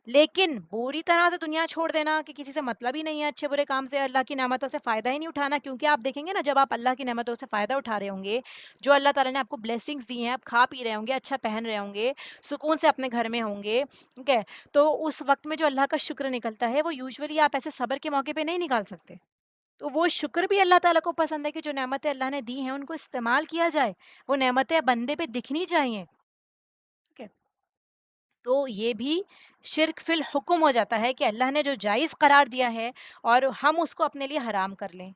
لیکن بری طرح سے دنیا چھوڑ دینا کہ کسی سے مطلب ہی نہیں ہے، اچھے برے کام سے، اللہ کی نعمتوں سے فائدہ ہی نہیں اٹھانا، کیونکہ آپ دیکھیں گے نا جب آپ اللہ کی نعمتوں سے فائدہ اٹھا رہے ہوں گے، جو اللہ تعالیٰ نے آپ کو بلیسنگز دی ہیں، آپ کھا پی رہے ہوں گے، اچھا پہن رہے ہوں گے، سکون سے اپنے گھر میں ہوں گے، ٹھیک ہے، تو اس وقت میں جو اللہ کا شکر نکلتا ہے وہ یوزولی آپ ایسے صبر کے موقع پہ نہیں نکال سکتے، تو وہ شکر بھی اللہ تعالیٰ کو پسند ہے کہ جو نعمتیں اللہ نے دی ہیں ان کو استعمال کیا جائے، وہ نعمتیں بندے پہ دکھنی چاہیے، ٹھیک ہے؟ تو یہ بھی شرک فی الحکم ہو جاتا ہے کہ اللہ نے جو جائز قرار دیا ہے اور ہم اس کو اپنے لیے حرام کر لیں،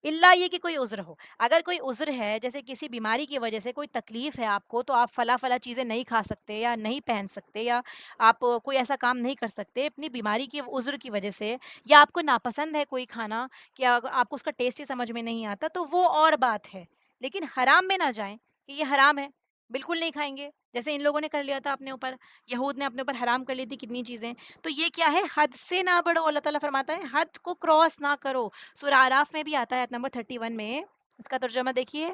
اللہ یہ کہ کوئی عذر ہو، اگر کوئی عذر ہے جیسے کسی بیماری کی وجہ سے کوئی تکلیف ہے آپ کو، تو آپ فلاں فلاں چیزیں نہیں کھا سکتے یا نہیں پہن سکتے یا آپ کوئی ایسا کام نہیں کر سکتے اپنی بیماری کی عذر کی وجہ سے، یا آپ کو ناپسند ہے کوئی کھانا کہ آپ کو اس کا ٹیسٹ ہی سمجھ میں نہیں آتا، تو وہ اور بات ہے، لیکن حرام میں نہ جائیں کہ یہ حرام ہے، بالکل نہیں کھائیں گے، جیسے ان لوگوں نے کر لیا تھا اپنے اوپر، یہود نے اپنے اوپر حرام کر لی تھی کتنی چیزیں، تو یہ کیا ہے؟ حد سے نہ بڑھو، اللہ تعالیٰ فرماتا ہے حد کو کراس نہ کرو، سورہ اعراف میں بھی آتا ہے آیت نمبر 31 میں، اس کا ترجمہ دیکھیے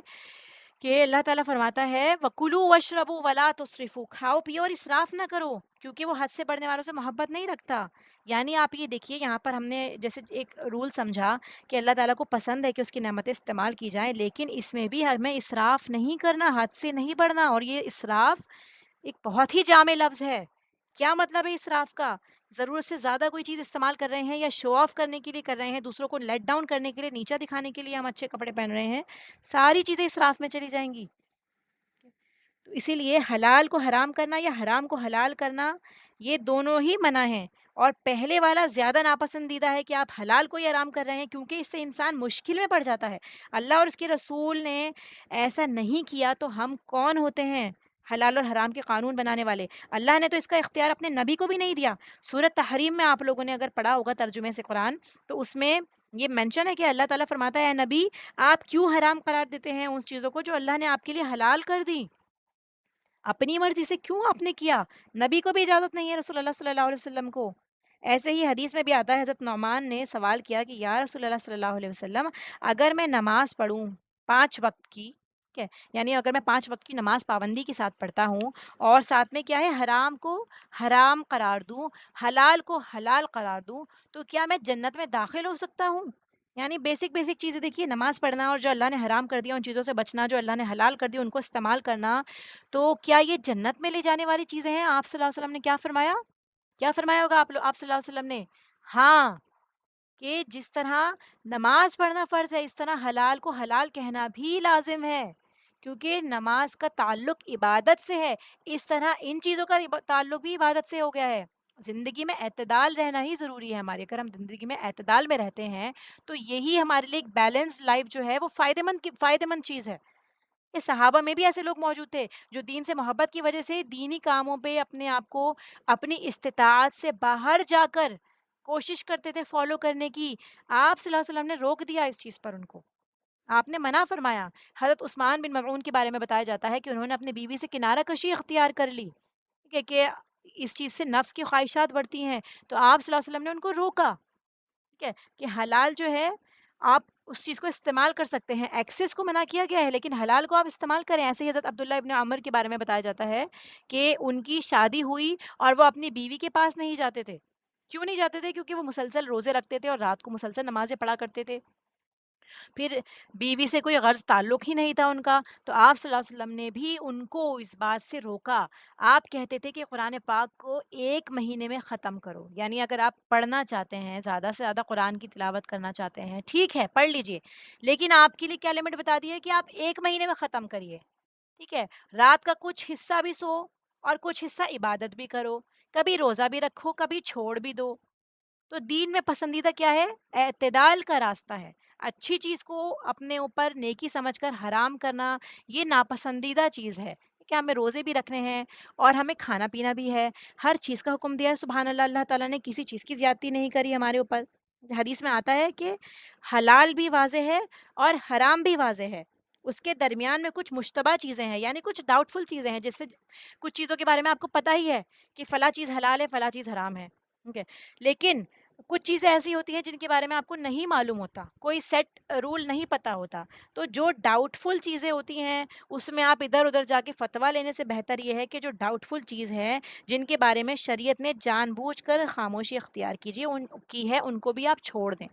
کہ اللہ تعالیٰ فرماتا ہے وَكُلُوا وَاشْرَبُوا وَلَا تُسْرِفُوا، کھاؤ پیو اور اسراف نہ کرو، کیونکہ وہ حد سے بڑھنے والوں سے محبت نہیں رکھتا، یعنی آپ یہ دیکھیے یہاں پر ہم نے جیسے ایک رول سمجھا کہ اللہ تعالیٰ کو پسند ہے کہ اس کی نعمتیں استعمال کی جائیں، لیکن اس میں بھی ہمیں اسراف نہیں کرنا، حد سے نہیں بڑھنا، اور یہ اسراف ایک بہت ہی جامع لفظ ہے، کیا مطلب ہے اسراف کا؟ ضرورت سے زیادہ کوئی چیز استعمال کر رہے ہیں یا شو آف کرنے کے لیے کر رہے ہیں، دوسروں کو لیٹ ڈاؤن کرنے کے لیے، نیچا دکھانے کے لیے ہم اچھے کپڑے پہن رہے ہیں، ساری چیزیں اسراف میں چلی جائیں گی، تو اسی لیے حلال کو حرام کرنا یا حرام کو حلال کرنا یہ دونوں ہی منع ہیں، اور پہلے والا زیادہ ناپسندیدہ ہے کہ آپ حلال کو ہی حرام کر رہے ہیں، کیونکہ اس سے انسان مشکل میں پڑ جاتا ہے، اللہ اور اس کے رسول نے ایسا نہیں کیا تو ہم کون ہوتے ہیں حلال اور حرام کے قانون بنانے والے؟ اللہ نے تو اس کا اختیار اپنے نبی کو بھی نہیں دیا، سورۃ تحریم میں آپ لوگوں نے اگر پڑھا ہوگا ترجمے سے قرآن، تو اس میں یہ مینشن ہے کہ اللہ تعالیٰ فرماتا ہے اے نبی آپ کیوں حرام قرار دیتے ہیں ان چیزوں کو جو اللہ نے آپ کے لیے حلال کر دی، اپنی مرضی سے کیوں آپ نے کیا؟ نبی کو بھی اجازت نہیں ہے، رسول اللہ صلی اللہ علیہ وسلم کو۔ ایسے ہی حدیث میں بھی آتا ہے، حضرت نعمان نے سوال کیا کہ یا رسول اللہ صلی اللہ علیہ وسلم، اگر میں نماز پڑھوں 5 وقت کی، ٹھیک ہے، یعنی اگر میں 5 وقت کی نماز پابندی کے ساتھ پڑھتا ہوں اور ساتھ میں کیا ہے حرام کو حرام قرار دوں، حلال کو حلال قرار دوں، تو کیا میں جنت میں داخل ہو سکتا ہوں؟ یعنی بیسک بیسک چیزیں دیکھیے، نماز پڑھنا اور جو اللہ نے حرام کر دیا ان چیزوں سے بچنا، جو اللہ نے حلال کر دیا ان کو استعمال کرنا، تو کیا یہ جنت میں لے جانے والی چیزیں ہیں؟ آپ صلی اللہ علیہ وسلم نے کیا فرمایا؟ کیا فرمایا ہوگا آپ صلی اللہ علیہ وسلم نے؟ ہاں، کہ جس طرح نماز پڑھنا فرض ہے، اس طرح حلال کو حلال کہنا بھی لازم ہے، کیونکہ نماز کا تعلق عبادت سے ہے، اس طرح ان چیزوں کا تعلق بھی عبادت سے ہو گیا ہے۔ زندگی میں اعتدال رہنا ہی ضروری ہے ہمارے، اگر ہم زندگی میں اعتدال میں رہتے ہیں تو یہی ہمارے لیے ایک بیلنس لائف جو ہے وہ فائدے مند چیز ہے۔ یہ صحابہ میں بھی ایسے لوگ موجود تھے جو دین سے محبت کی وجہ سے دینی کاموں پہ اپنے آپ کو اپنی استطاعت سے باہر جا کر کوشش کرتے تھے فالو کرنے کی۔ آپ صلی اللہ علیہ وسلم نے روک دیا اس چیز پر ان کو، آپ نے منع فرمایا۔ حضرت عثمان بن مظعون کے بارے میں بتایا جاتا ہے کہ انہوں نے اپنی بیوی سے کنارہ کشی اختیار کر لی، کہ اس چیز سے نفس کی خواہشات بڑھتی ہیں، تو آپ صلی اللہ علیہ وسلم نے ان کو روکا، ٹھیک ہے، کہ حلال جو ہے آپ اس چیز کو استعمال کر سکتے ہیں، ایکسس کو منع کیا گیا ہے لیکن حلال کو آپ استعمال کریں۔ ایسے ہی حضرت عبداللہ ابن عمر کے بارے میں بتایا جاتا ہے کہ ان کی شادی ہوئی اور وہ اپنی بیوی کے پاس نہیں جاتے تھے۔ کیوں نہیں جاتے تھے؟ کیونکہ وہ مسلسل روزے رکھتے تھے اور رات کو مسلسل نمازیں پڑھا کرتے تھے، پھر بیوی سے کوئی غرض تعلق ہی نہیں تھا ان کا، تو آپ صلی اللہ علیہ وسلم نے بھی ان کو اس بات سے روکا۔ آپ کہتے تھے کہ قرآن پاک کو 1 مہینے میں ختم کرو، یعنی اگر آپ پڑھنا چاہتے ہیں، زیادہ سے زیادہ قرآن کی تلاوت کرنا چاہتے ہیں، ٹھیک ہے پڑھ لیجئے، لیکن آپ کے لیے کیا لمٹ بتا دی ہے کہ آپ 1 مہینے میں ختم کریے، ٹھیک ہے؟ رات کا کچھ حصہ بھی سو اور کچھ حصہ عبادت بھی کرو، کبھی روزہ بھی رکھو، کبھی چھوڑ بھی دو۔ تو دین میں پسندیدہ کیا ہے؟ اعتدال کا راستہ ہے۔ اچھی چیز کو اپنے اوپر نیکی سمجھ کر حرام کرنا یہ ناپسندیدہ چیز ہے، کہ ہمیں روزے بھی رکھنے ہیں اور ہمیں کھانا پینا بھی ہے، ہر چیز کا حکم دیا ہے سبحان اللہ، اللہ تعالیٰ نے کسی چیز کی زیادتی نہیں کری ہمارے اوپر۔ حدیث میں آتا ہے کہ حلال بھی واضح ہے اور حرام بھی واضح ہے، اس کے درمیان میں کچھ مشتبہ چیزیں ہیں، یعنی کچھ ڈاؤٹ فل چیزیں ہیں، جس سے کچھ چیزوں کے بارے میں آپ کو پتہ ہی ہے کہ فلاں چیز حلال ہے، فلاں چیز حرام ہے، ٹھیک ہے، لیکن کچھ چیزیں ایسی ہوتی ہیں جن کے بارے میں آپ کو نہیں معلوم ہوتا، کوئی سیٹ رول نہیں پتہ ہوتا، تو جو ڈاؤٹ فل چیزیں ہوتی ہیں اس میں آپ ادھر ادھر جا کے فتویٰ لینے سے بہتر یہ ہے کہ جو ڈاؤٹ فل چیز ہے، جن کے بارے میں شریعت نے جان بوجھ کر خاموشی اختیار کیجیے ان کی ہے، ان کو بھی آپ چھوڑ دیں۔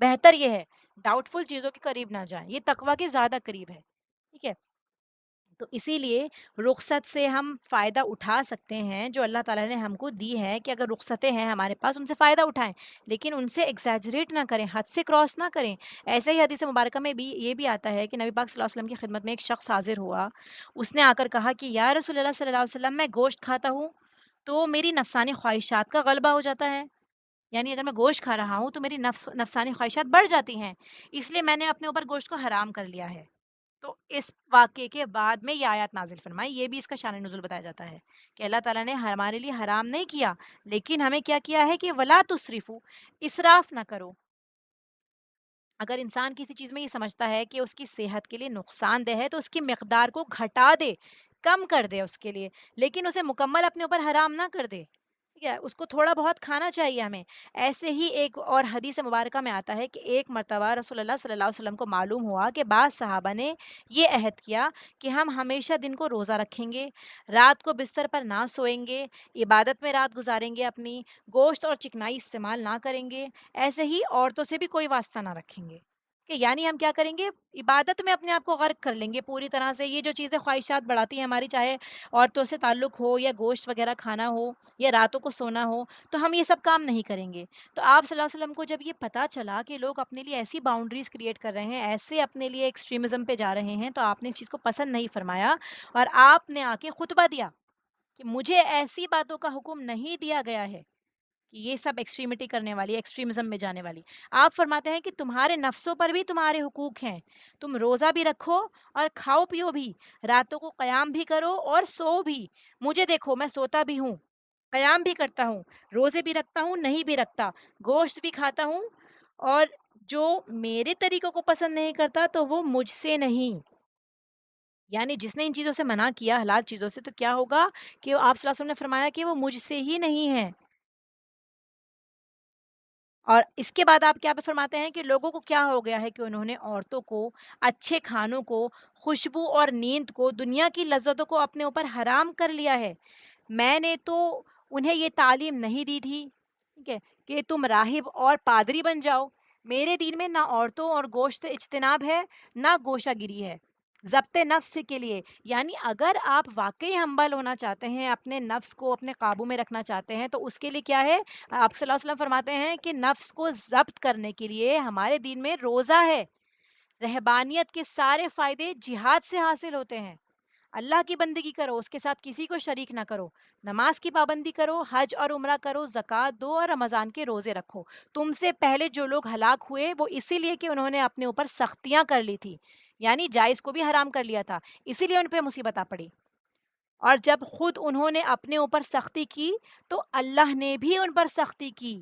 بہتر یہ ہے ڈاؤٹ فل چیزوں کے قریب نہ جائیں، یہ تقویٰ کے زیادہ قریب ہے، ٹھیک ہے؟ تو اسی لیے رخصت سے ہم فائدہ اٹھا سکتے ہیں جو اللہ تعالیٰ نے ہم کو دی ہے، کہ اگر رخصتیں ہیں ہمارے پاس ان سے فائدہ اٹھائیں، لیکن ان سے ایگزیجریٹ نہ کریں، حد سے کراس نہ کریں۔ ایسے ہی حدیث مبارکہ میں بھی یہ بھی آتا ہے کہ نبی پاک صلی اللہ علیہ وسلم کی خدمت میں ایک شخص حاضر ہوا، اس نے آ کر کہا کہ یا رسول اللہ صلی اللہ علیہ وسلم، میں گوشت کھاتا ہوں تو میری نفسانی خواہشات کا غلبہ ہو جاتا ہے، یعنی اگر میں گوشت کھا رہا ہوں تو میری نفسانی خواہشات بڑھ جاتی ہیں، اس لیے میں نے اپنے اوپر گوشت کو حرام کر لیا ہے۔ تو اس واقعے کے بعد میں یہ آیات نازل فرمائی، یہ بھی اس کا شان نزول بتایا جاتا ہے کہ اللہ تعالیٰ نے ہمارے لیے حرام نہیں کیا، لیکن ہمیں کیا کیا ہے کہ ولا تسرفو، اسراف نہ کرو۔ اگر انسان کسی چیز میں یہ سمجھتا ہے کہ اس کی صحت کے لیے نقصان دہ ہے تو اس کی مقدار کو گھٹا دے، کم کر دے اس کے لیے، لیکن اسے مکمل اپنے اوپر حرام نہ کر دے، ٹھیک ہے، اس کو تھوڑا بہت کھانا چاہیے ہمیں۔ ایسے ہی ایک اور حدیث مبارکہ میں آتا ہے کہ ایک مرتبہ رسول اللہ صلی اللہ علیہ وسلم کو معلوم ہوا کہ بعض صحابہ نے یہ عہد کیا کہ ہم ہمیشہ دن کو روزہ رکھیں گے، رات کو بستر پر نہ سوئیں گے، عبادت میں رات گزاریں گے اپنی، گوشت اور چکنائی استعمال نہ کریں گے، ایسے ہی عورتوں سے بھی کوئی واسطہ نہ رکھیں گے، کہ یعنی ہم کیا کریں گے؟ عبادت میں اپنے آپ کو غرق کر لیں گے پوری طرح سے۔ یہ جو چیزیں خواہشات بڑھاتی ہیں ہماری، چاہے عورتوں سے تعلق ہو یا گوشت وغیرہ کھانا ہو یا راتوں کو سونا ہو، تو ہم یہ سب کام نہیں کریں گے۔ تو آپ صلی اللہ علیہ وسلم کو جب یہ پتہ چلا کہ لوگ اپنے لیے ایسی باؤنڈریز کریٹ کر رہے ہیں، ایسے اپنے لیے ایکسٹریمزم پہ جا رہے ہیں، تو آپ نے اس چیز کو پسند نہیں فرمایا اور آپ نے آ کے خطبہ دیا کہ مجھے ایسی باتوں کا حکم نہیں دیا گیا ہے کہ یہ سب ایکسٹریمٹی کرنے والی، ایکسٹریمزم میں جانے والی۔ آپ فرماتے ہیں کہ تمہارے نفسوں پر بھی تمہارے حقوق ہیں، تم روزہ بھی رکھو اور کھاؤ پیو بھی، راتوں کو قیام بھی کرو اور سو بھی۔ مجھے دیکھو، میں سوتا بھی ہوں، قیام بھی کرتا ہوں، روزے بھی رکھتا ہوں، نہیں بھی رکھتا، گوشت بھی کھاتا ہوں، اور جو میرے طریقوں کو پسند نہیں کرتا تو وہ مجھ سے نہیں۔ یعنی جس نے ان چیزوں سے منع کیا، حلال چیزوں سے، تو کیا ہوگا کہ آپ صلی اللہ علیہ وسلم نے فرمایا کہ وہ مجھ سے ہی نہیں ہے۔ اور اس کے بعد آپ کیا فرماتے ہیں کہ لوگوں کو کیا ہو گیا ہے کہ انہوں نے عورتوں کو، اچھے کھانوں کو، خوشبو اور نیند کو، دنیا کی لذتوں کو اپنے اوپر حرام کر لیا ہے۔ میں نے تو انہیں یہ تعلیم نہیں دی تھی، ٹھیک ہے، کہ تم راہب اور پادری بن جاؤ۔ میرے دین میں نہ عورتوں اور گوشت اجتناب ہے، نہ گوشہ گیری ہے، ضبط نفس کے لیے. یعنی اگر آپ واقعی ہمبل ہونا چاہتے ہیں، اپنے نفس کو اپنے قابو میں رکھنا چاہتے ہیں، تو اس کے لیے کیا ہے؟ آپ صلی اللہ علیہ وسلم فرماتے ہیں کہ نفس کو ضبط کرنے کے لیے ہمارے دین میں روزہ ہے. رہبانیت کے سارے فائدے جہاد سے حاصل ہوتے ہیں. اللہ کی بندگی کرو، اس کے ساتھ کسی کو شریک نہ کرو، نماز کی پابندی کرو، حج اور عمرہ کرو، زکوٰۃ دو اور رمضان کے روزے رکھو. تم سے پہلے جو لوگ ہلاک ہوئے وہ اسی لیے کہ انہوں نے اپنے اوپر سختیاں کر لی تھی، یعنی جائز کو بھی حرام کر لیا تھا، اسی لیے ان پہ مصیبت آ پڑی. اور جب خود انہوں نے اپنے اوپر سختی کی تو اللہ نے بھی ان پر سختی کی.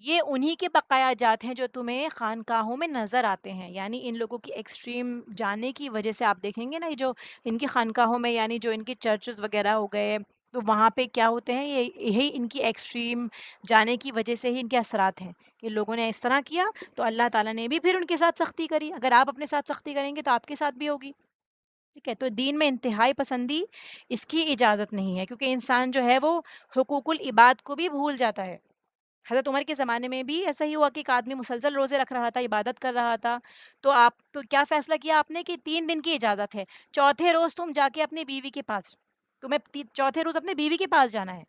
یہ انہی کے بقایا جات ہیں جو تمہیں خانقاہوں میں نظر آتے ہیں. یعنی ان لوگوں کی ایکسٹریم جانے کی وجہ سے آپ دیکھیں گے نا، یہ جو ان کی خانقاہوں میں، یعنی جو ان کے چرچز وغیرہ ہو گئے، تو وہاں پہ کیا ہوتے ہیں، یہی ان کی ایکسٹریم جانے کی وجہ سے ہی ان کے اثرات ہیں کہ لوگوں نے اس طرح کیا تو اللہ تعالیٰ نے بھی پھر ان کے ساتھ سختی کری. اگر آپ اپنے ساتھ سختی کریں گے تو آپ کے ساتھ بھی ہوگی. ٹھیک ہے، تو دین میں انتہائی پسندی اس کی اجازت نہیں ہے، کیونکہ انسان جو ہے وہ حقوق العباد کو بھی بھول جاتا ہے. حضرت عمر کے زمانے میں بھی ایسا ہی ہوا کہ ایک آدمی مسلسل روزے رکھ رہا تھا، عبادت کر رہا تھا. تو آپ تو کیا فیصلہ کیا آپ نے کہ 3 دن کی اجازت ہے، چوتھے روز تم جا کے اپنی بیوی کے پاس، تمہیں چوتھے روز اپنے بیوی کے پاس جانا ہے.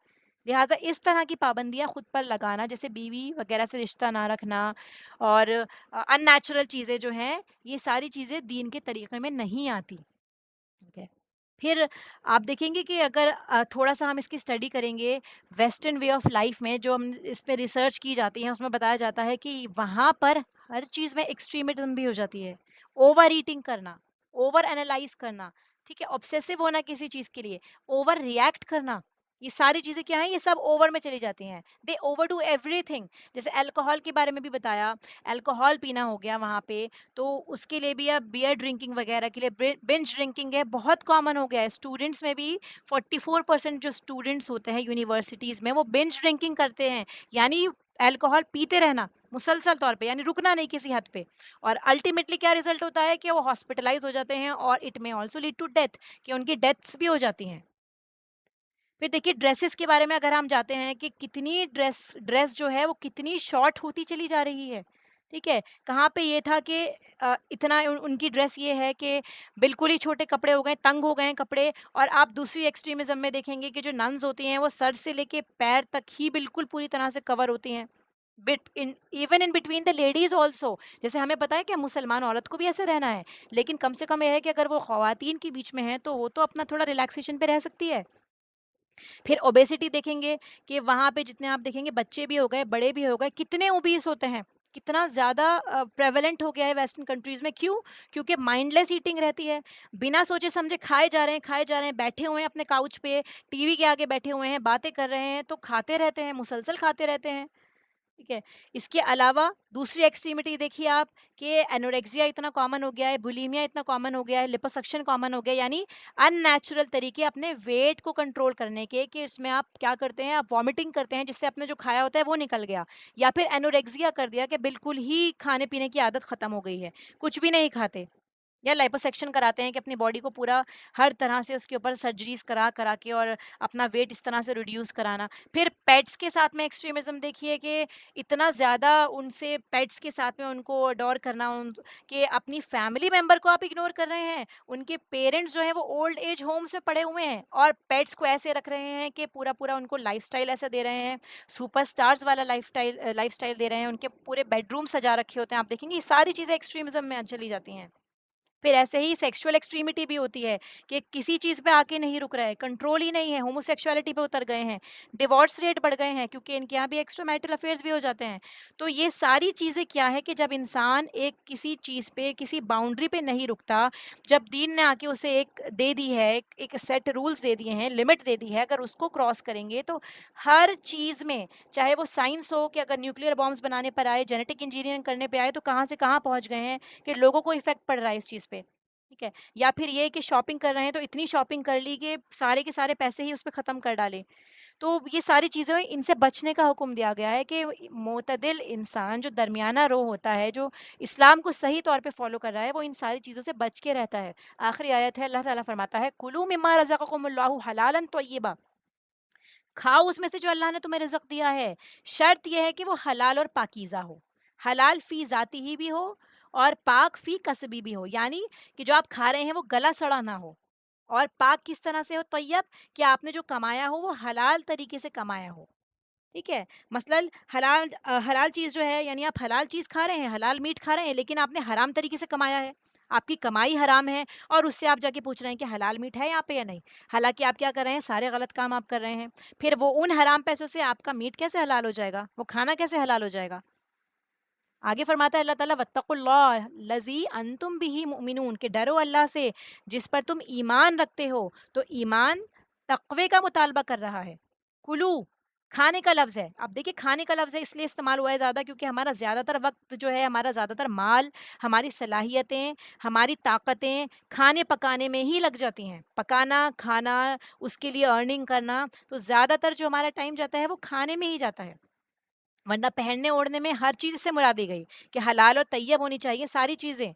لہٰذا اس طرح کی پابندیاں خود پر لگانا، جیسے بیوی وغیرہ سے رشتہ نہ رکھنا اور ان نیچرل چیزیں جو ہیں، یہ ساری چیزیں دین کے طریقے میں نہیں آتی. ٹھیک ہے. پھر آپ دیکھیں گے کہ اگر تھوڑا سا ہم اس کی اسٹڈی کریں گے ویسٹرن وے آف لائف میں، جو ہم اس پہ ریسرچ کی جاتی ہے، اس میں بتایا جاتا ہے کہ وہاں پر ہر چیز میں ایکسٹریمزم بھی ہو جاتی ہے. اوور ایٹنگ کرنا، اوور انالائز کرنا، ٹھیک ہے، obsessive ہونا کسی چیز کے لیے، اوور ریئیکٹ کرنا، یہ ساری چیزیں کیا ہیں؟ یہ سب اوور میں چلی جاتی ہیں. دے اوور ڈو ایوری تھنگ. جیسے الکوہول کے بارے میں بھی بتایا، الکوہول پینا ہو گیا وہاں پہ، تو اس کے لیے بھی اب بیئر ڈرنکنگ وغیرہ کے لیے بنج ڈرنکنگ ہے، بہت کامن ہو گیا ہے. اسٹوڈنٹس میں بھی 44% جو اسٹوڈنٹس ہوتے ہیں یونیورسٹیز میں، وہ بنج ڈرنکنگ کرتے ہیں. یعنی الکوہول پیتے رہنا مسلسل طور پہ، یعنی رکنا نہیں کسی حد پہ. اور الٹیمیٹلی کیا رزلٹ ہوتا ہے کہ وہ ہاسپٹلائز ہو جاتے ہیں، اور اٹ میں آلسو لیڈ ٹو ڈیتھ، کہ ان کی ڈیتھس بھی ہو جاتی ہیں. پھر دیکھیے ڈریسز کے بارے میں اگر ہم جاتے ہیں کہ کتنی ڈریس جو ہے وہ کتنی شارٹ ہوتی چلی جا رہی ہے. ٹھیک ہے، کہاں پہ یہ تھا کہ اتنا ان کی ڈریس یہ ہے کہ بالکل ہی چھوٹے کپڑے ہو گئے، تنگ ہو گئے ہیں کپڑے. اور آپ دوسری ایکسٹریمزم میں دیکھیں گے کہ جو ننز ہوتی ہیں وہ سر سے لے کے پیر تک ہی بالکل پوری طرح سے کور ہوتی ہیں. Even in between the ladies also. جیسے ہمیں پتا ہے کہ مسلمان عورت کو بھی ایسے رہنا ہے، لیکن کم سے کم یہ ہے کہ اگر وہ خواتین کے بیچ میں ہیں تو وہ تو اپنا تھوڑا ریلیکسیشن پہ رہ سکتی ہے. پھر اوبیسٹی دیکھیں گے کہ وہاں پہ جتنے آپ دیکھیں گے بچے بھی ہو گئے، بڑے بھی ہو گئے، کتنے اوبیس ہوتے ہیں، کتنا زیادہ پریولنٹ ہو گیا ہے ویسٹرن کنٹریز میں. کیوں؟ کیونکہ مائنڈ لیس ایٹنگ رہتی ہے، بنا سوچے سمجھے کھائے جا رہے ہیں، کھائے جا رہے ہیں، بیٹھے ہوئے ہیں اپنے کاؤچ پہ، ٹی وی کے آگے بیٹھے ہوئے ہیں، باتیں کر رہے ہیں، تو کھاتے رہتے ہیں، مسلسل کھاتے رہتے ہیں. ٹھیک ہے. اس کے علاوہ دوسری ایکسٹریمٹی دیکھیے آپ کہ انوریکزیا اتنا کامن ہو گیا ہے، بولیمیا اتنا کامن ہو گیا ہے، لپوسکشن کامن ہو گیا ہے. یعنی ان نیچرل طریقے اپنے ویٹ کو کنٹرول کرنے کے، کہ اس میں آپ کیا کرتے ہیں، آپ وامٹنگ کرتے ہیں جس سے اپنے جو کھایا ہوتا ہے وہ نکل گیا. یا پھر انوریکزیا کر دیا کہ بالکل ہی کھانے پینے کی عادت ختم ہو گئی ہے، کچھ بھی نہیں کھاتے. یا لائپوسیکشن کراتے ہیں کہ اپنی باڈی کو پورا ہر طرح سے اس کے اوپر سرجریز کرا کرا کے اور اپنا ویٹ اس طرح سے ریڈیوس کرانا. پھر پیٹس کے ساتھ میں ایکسٹریمزم دیکھیے کہ اتنا زیادہ ان سے پیٹس کے ساتھ میں ان کو اڈور کرنا، کہ اپنی فیملی ممبر کو آپ اگنور کر رہے ہیں. ان کے پیرنٹس جو ہیں وہ اولڈ ایج ہومس میں پڑے ہوئے ہیں، اور پیٹس کو ایسے رکھ رہے ہیں کہ پورا پورا ان کو لائف اسٹائل ایسا دے رہے ہیں، سپر اسٹارز والا لائف اسٹائل دے رہے ہیں. ان کے پورے بیڈ روم سجا رکھے ہوتے ہیں. آپ دیکھیں گے یہ ساری چیزیں ایکسٹریمزم میں چلی جاتی ہیں. پھر ایسے ہی سیکشول ایکسٹریمٹی بھی ہوتی ہے کہ کسی چیز پہ آ کے نہیں رک رہے، کنٹرول ہی نہیں ہے، ہومو سیکشوالٹی پہ اتر گئے ہیں، ڈیورس ریٹ بڑھ گئے ہیں کیونکہ ان کے یہاں بھی ایکسٹرا میرٹل افیئرس بھی ہو جاتے ہیں. تو یہ ساری چیزیں کیا ہے کہ جب انسان ایک کسی چیز پہ، کسی باؤنڈری پہ نہیں رکتا، جب دین نے آ کے اسے ایک دے دی ہے، ایک سیٹ رولس دے دیے ہیں، لمٹ دے دی ہے، اگر اس کو کراس کریں گے تو ہر چیز میں، چاہے وہ سائنس ہو کہ اگر نیوکلیر بامس بنانے پر آئے، جینیٹک انجینئرنگ کرنے پہ آئے، تو کہاں سے کہاں پہنچ گئے ہیں کہ لوگوں کو افیکٹ پڑ رہا ہے اس چیز پہ. ٹھیک ہے. یا پھر یہ کہ شاپنگ کر رہے ہیں تو اتنی شاپنگ کر لی کہ سارے کے سارے پیسے ہی اس پہ ختم کر ڈالے. تو یہ ساری چیزیں ان سے بچنے کا حکم دیا گیا ہے کہ معتدل انسان جو درمیانہ رو ہوتا ہے، جو اسلام کو صحیح طور پہ فالو کر رہا ہے، وہ ان ساری چیزوں سے بچ کے رہتا ہے. آخری آیت ہے، اللہ تعالیٰ فرماتا ہے کلوا مما رزقکم اللہ حلالا طیبا، کھاؤ اس میں سے جو اللہ نے تمہیں رزق دیا ہے، شرط یہ ہے کہ وہ حلال اور پاکیزہ ہو. حلال فی ذاتی ہی بھی ہو اور پاک فی کسبی بھی ہو، یعنی کہ جو آپ کھا رہے ہیں وہ گلا سڑا نہ ہو، اور پاک کس طرح سے ہو؟ طیب، کہ آپ نے جو کمایا ہو وہ حلال طریقے سے کمایا ہو، ٹھیک ہے؟ مثلاً حلال چیز جو ہے، یعنی آپ حلال چیز کھا رہے ہیں، حلال میٹ کھا رہے ہیں، لیکن آپ نے حرام طریقے سے کمایا ہے، آپ کی کمائی حرام ہے، اور اس سے آپ جا کے پوچھ رہے ہیں کہ حلال میٹ ہے یہاں پہ یا نہیں؟ حالانکہ آپ کیا کر رہے ہیں؟ سارے غلط کام آپ کر رہے ہیں، پھر وہ ان حرام پیسوں سے آپ کا میٹ کیسے حلال ہو جائے گا؟ وہ کھانا کیسے حلال ہو جائے گا؟ آگے فرماتا ہے اللہ تعالیٰ وَاتَّقُوا اللَّهَ الَّذِي أَنتُم بِهِ مُؤْمِنُونَ، کہ ڈرو اللہ سے جس پر تم ایمان رکھتے ہو، تو ایمان تقوی کا مطالبہ کر رہا ہے۔ کلو، کھانے کا لفظ ہے، اب دیکھیں کھانے کا لفظ ہے اس لیے استعمال ہوا ہے زیادہ کیونکہ ہمارا زیادہ تر وقت جو ہے، ہمارا زیادہ تر مال، ہماری صلاحیتیں، ہماری طاقتیں کھانے پکانے میں ہی لگ جاتی ہیں، پکانا، کھانا، اس کے لیے ارننگ کرنا، تو زیادہ تر جو ہمارا ٹائم جاتا ہے وہ کھانے میں ہی جاتا ہے، ورنہ پہننے اوڑھنے میں ہر چیز سے مراد دی گئی کہ حلال اور طیب ہونی چاہیے ساری چیزیں۔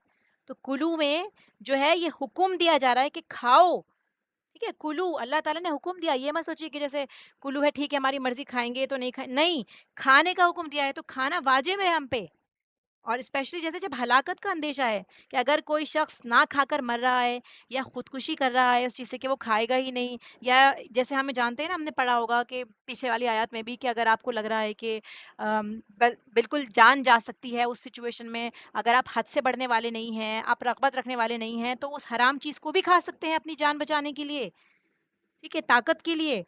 تو کلو میں جو ہے یہ حکم دیا جا رہا ہے کہ کھاؤ، ٹھیک ہے؟ کلو، اللہ تعالیٰ نے حکم دیا، یہ مت سوچیے کہ جیسے کلو ہے ٹھیک ہے ہماری مرضی کھائیں گے تو نہیں کھائیں، نہیں، کھانے کا حکم دیا ہے تو کھانا واجب ہے ہم پہ، اور اسپیشلی جیسے جب ہلاکت کا اندیشہ ہے کہ اگر کوئی شخص نہ کھا کر مر رہا ہے یا خودکشی کر رہا ہے اس چیز سے کہ وہ کھائے گا ہی نہیں، یا جیسے ہمیں جانتے ہیں نا، ہم نے پڑھا ہوگا کہ پیچھے والی آیات میں بھی کہ اگر آپ کو لگ رہا ہے کہ بالکل جان جا سکتی ہے اس سچویشن میں، اگر آپ حد سے بڑھنے والے نہیں ہیں، آپ رغبت رکھنے والے نہیں ہیں، تو اس حرام چیز کو بھی کھا سکتے ہیں اپنی جان بچانے کے لیے، ٹھیک ہے، طاقت کے لیے۔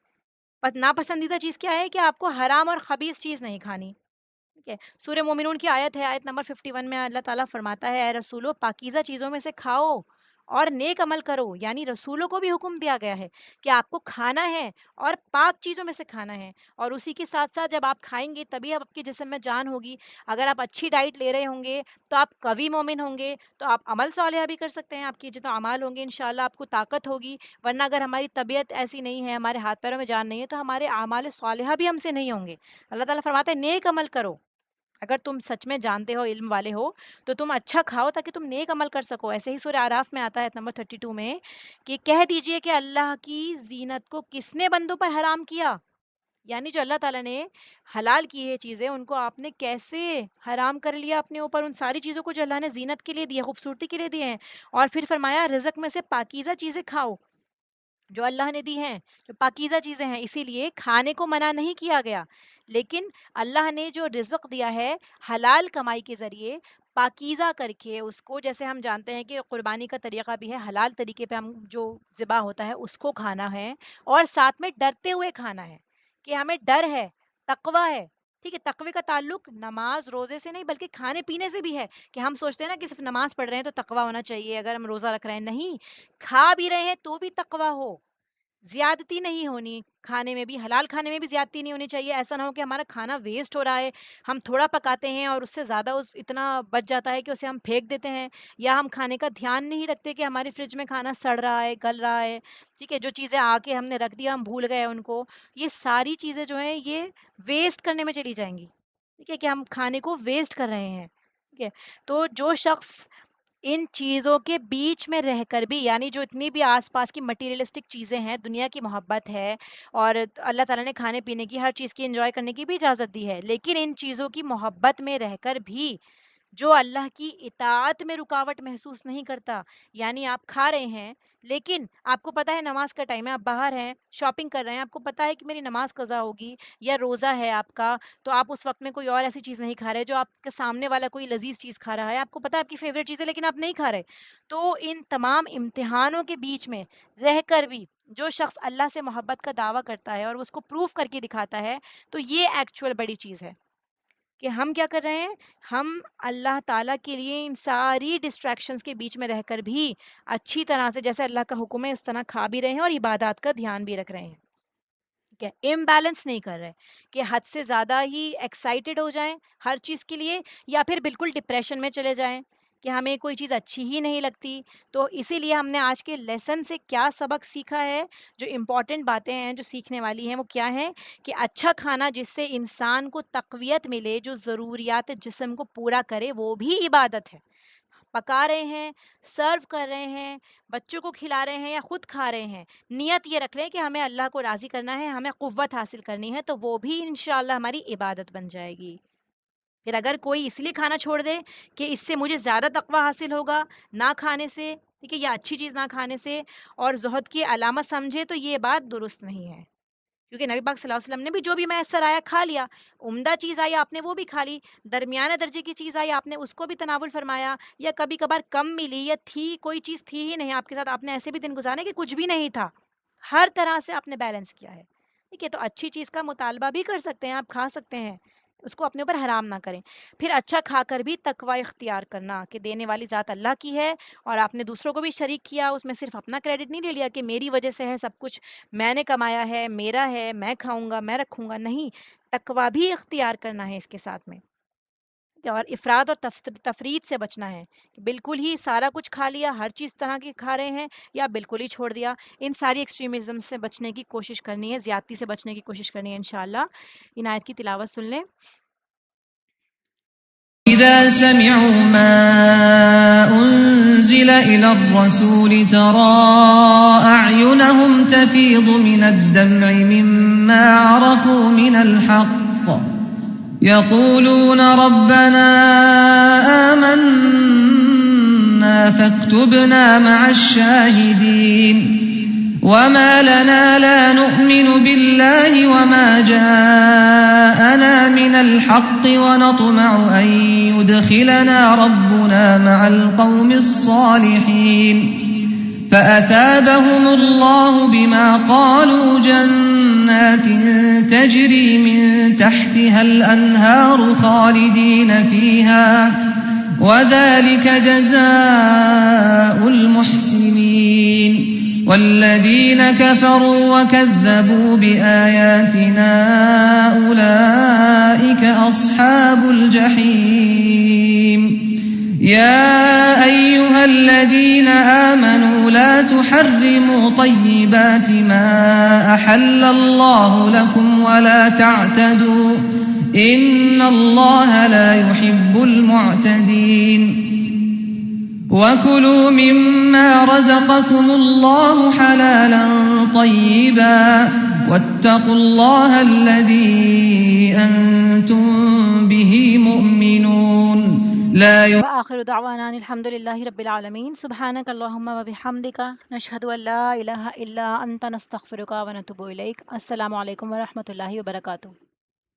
بس ناپسندیدہ چیز کیا ہے کہ آپ کو حرام اور خبیث چیز نہیں کھانی، ٹھیک ہے؟ سورہ مومنون کی آیت ہے، آیت نمبر 51 میں اللہ تعالیٰ فرماتا ہے اے رسولو پاکیزہ چیزوں میں سے کھاؤ اور نیک عمل کرو، یعنی رسولوں کو بھی حکم دیا گیا ہے کہ آپ کو کھانا ہے اور پاک چیزوں میں سے کھانا ہے، اور اسی کے ساتھ ساتھ جب آپ کھائیں گے تبھی اب آپ کے جسم میں جان ہوگی۔ اگر آپ اچھی ڈائٹ لے رہے ہوں گے تو آپ قوی مومن ہوں گے، تو آپ عمل صالحہ بھی کر سکتے ہیں، آپ کے جتنا اعمال ہوں گے انشاءاللہ آپ کو طاقت ہوگی، ورنہ اگر ہماری طبیعت ایسی نہیں ہے، ہمارے ہاتھ پیروں میں جان نہیں ہے، تو ہمارے اعمال صالحہ بھی ہم سے نہیں ہوں گے۔ اللہ تعالیٰ فرماتا ہے نیک عمل کرو، اگر تم سچ میں جانتے ہو، علم والے ہو، تو تم اچھا کھاؤ تاکہ تم نیک عمل کر سکو۔ ایسے ہی سورہ اعراف میں آتا ہے نمبر 32 میں کہ کہہ دیجئے کہ اللہ کی زینت کو کس نے بندوں پر حرام کیا، یعنی جو اللہ تعالیٰ نے حلال کی ہے چیزیں ان کو آپ نے کیسے حرام کر لیا اپنے اوپر، ان ساری چیزوں کو جو اللہ نے زینت کے لیے دی ہے، خوبصورتی کے لیے دی ہیں، اور پھر فرمایا رزق میں سے پاکیزہ چیزیں کھاؤ جو اللہ نے دی ہیں، جو پاکیزہ چیزیں ہیں، اسی لیے کھانے کو منع نہیں کیا گیا، لیکن اللہ نے جو رزق دیا ہے حلال کمائی کے ذریعے پاکیزہ کر کے اس کو، جیسے ہم جانتے ہیں کہ قربانی کا طریقہ بھی ہے حلال طریقے پہ، ہم جو ذبح ہوتا ہے اس کو کھانا ہے، اور ساتھ میں ڈرتے ہوئے کھانا ہے کہ ہمیں ڈر ہے، تقوی ہے، ٹھیک ہے؟ تقوی کا تعلق نماز روزے سے نہیں بلکہ کھانے پینے سے بھی ہے، کہ ہم سوچتے ہیں نا کہ صرف نماز پڑھ رہے ہیں تو تقوی ہونا چاہیے، اگر ہم روزہ رکھ رہے ہیں، نہیں، کھا بھی رہے ہیں تو بھی تقوی ہو، زیادتی نہیں ہونی، کھانے میں بھی، حلال کھانے میں بھی زیادتی نہیں ہونی چاہیے، ایسا نہ ہو کہ ہمارا کھانا ویسٹ ہو رہا ہے، ہم تھوڑا پکاتے ہیں اور اس سے زیادہ اتنا بچ جاتا ہے کہ اسے ہم پھینک دیتے ہیں، یا ہم کھانے کا دھیان نہیں رکھتے کہ ہماری فریج میں کھانا سڑ رہا ہے، گل رہا ہے، ٹھیک ہے، جو چیزیں آ کے ہم نے رکھ دیا ہم بھول گئے ان کو، یہ ساری چیزیں جو ہیں یہ ویسٹ کرنے میں چلی جائیں گی، ٹھیک ہے، کہ ہم کھانے کو ویسٹ کر رہے ہیں، ٹھیک ہے؟ تو جو شخص ان چیزوں کے بیچ میں رہ کر بھی، یعنی جو اتنی بھی آس پاس کی مٹیریلسٹک چیزیں ہیں، دنیا کی محبت ہے، اور اللہ تعالیٰ نے کھانے پینے کی ہر چیز کی انجوائے کرنے کی بھی اجازت دی ہے، لیکن ان چیزوں کی محبت میں رہ کر بھی جو اللہ کی اطاعت میں رکاوٹ محسوس نہیں کرتا، یعنی آپ کھا رہے ہیں لیکن آپ کو پتہ ہے نماز کا ٹائم ہے، آپ باہر ہیں شاپنگ کر رہے ہیں، آپ کو پتہ ہے کہ میری نماز قضا ہوگی یا روزہ ہے آپ کا، تو آپ اس وقت میں کوئی اور ایسی چیز نہیں کھا رہے جو آپ کے سامنے والا کوئی لذیذ چیز کھا رہا ہے، آپ کو پتہ ہے آپ کی فیوریٹ چیز ہے لیکن آپ نہیں کھا رہے، تو ان تمام امتحانوں کے بیچ میں رہ کر بھی جو شخص اللہ سے محبت کا دعویٰ کرتا ہے اور اس کو پروف کر کے دکھاتا ہے، تو یہ ایکچوئل بڑی چیز ہے کہ ہم کیا کر رہے ہیں، ہم اللہ تعالیٰ کے لیے ان ساری ڈسٹریکشنز کے بیچ میں رہ کر بھی اچھی طرح سے جیسے اللہ کا حکم ہے اس طرح کھا بھی رہے ہیں اور عبادات کا دھیان بھی رکھ رہے ہیں، ٹھیک ہے؟ امبیلنس نہیں کر رہے کہ حد سے زیادہ ہی ایکسائٹیڈ ہو جائیں ہر چیز کے لیے، یا پھر بالکل ڈپریشن میں چلے جائیں کہ ہمیں کوئی چیز اچھی ہی نہیں لگتی۔ تو اسی لیے ہم نے آج کے لیسن سے کیا سبق سیکھا ہے، جو امپورٹنٹ باتیں ہیں جو سیکھنے والی ہیں وہ کیا ہیں، کہ اچھا کھانا جس سے انسان کو تقویت ملے، جو ضروریات جسم کو پورا کرے، وہ بھی عبادت ہے۔ پکا رہے ہیں، سرو کر رہے ہیں، بچوں کو کھلا رہے ہیں یا خود کھا رہے ہیں، نیت یہ رکھ لیں کہ ہمیں اللہ کو راضی کرنا ہے، ہمیں قوت حاصل کرنی ہے، تو وہ بھی انشاءاللہ ہماری عبادت بن جائے گی۔ پھر اگر کوئی اس لیے کھانا چھوڑ دے کہ اس سے مجھے زیادہ تقوی حاصل ہوگا نہ کھانے سے، ٹھیک ہے، یا اچھی چیز نہ کھانے سے، اور زہد کی علامت سمجھے، تو یہ بات درست نہیں ہے، کیونکہ نبی پاک صلی اللہ علیہ وسلم نے بھی جو بھی میسر آیا کھا لیا، عمدہ چیز آئی آپ نے وہ بھی کھا لی، درمیانہ درجے کی چیز آئی آپ نے اس کو بھی تناول فرمایا، یا کبھی کبھار کم ملی یا تھی کوئی چیز تھی ہی نہیں آپ کے ساتھ، آپ نے ایسے بھی دن گزارے کہ کچھ بھی نہیں تھا، ہر طرح سے آپ نے بیلنس کیا ہے، ٹھیک ہے، تو اچھی چیز کا مطالبہ بھی کر سکتے ہیں، آپ کھا سکتے ہیں، اس کو اپنے اوپر حرام نہ کریں۔ پھر اچھا کھا کر بھی تقوی اختیار کرنا کہ دینے والی ذات اللہ کی ہے، اور آپ نے دوسروں کو بھی شریک کیا، اس میں صرف اپنا کریڈٹ نہیں لے لیا کہ میری وجہ سے ہے سب کچھ، میں نے کمایا ہے، میرا ہے، میں کھاؤں گا، میں رکھوں گا، نہیں، تقوی بھی اختیار کرنا ہے اس کے ساتھ میں، اور افراد اور تفرید سے بچنا ہے کہ بالکل ہی سارا کچھ کھا لیا، ہر چیز طرح کی کھا رہے ہیں، یا بالکل ہی چھوڑ دیا، ان ساری ایکسٹریمزم سے بچنے کی کوشش کرنی ہے، زیادتی سے بچنے کی کوشش کرنی ہے انشاءاللہ۔ ان آیت کی تلاوت سن لیں۔ إذا سمعوا ما أنزل إلى الرسول ترى أعينهم تفيض من الدمع مما عرفوا من الحق يقولون ربنا آمنا فاكتبنا مع الشاهدين وما لنا لا نؤمن بالله وما جاءنا من الحق ونطمع أن يدخلنا ربنا مع القوم الصالحين فأثابهم الله بما قالوا جنات تجري من تحتها الأنهار خالدين فيها وذلك جزاء المحسنين والذين كفروا وكذبوا بآياتنا أولئك أصحاب الجحيم يا أيها الذين آمنوا لا تحرموا طيبات ما أحل الله لكم ولا تعتدوا إن الله لا يحب المعتدين وكلوا مما رزقكم الله حلالا طيبا واتقوا الله الذي أنتم به مؤمنون وآخر دعوانا الحمد لله رب العالمين سبحانك اللهم وبحمدك نشهد أن لا إله إلا أنت نستغفرك ونتوب إليك۔ السلام علیکم ورحمۃ اللہ وبرکاتہ۔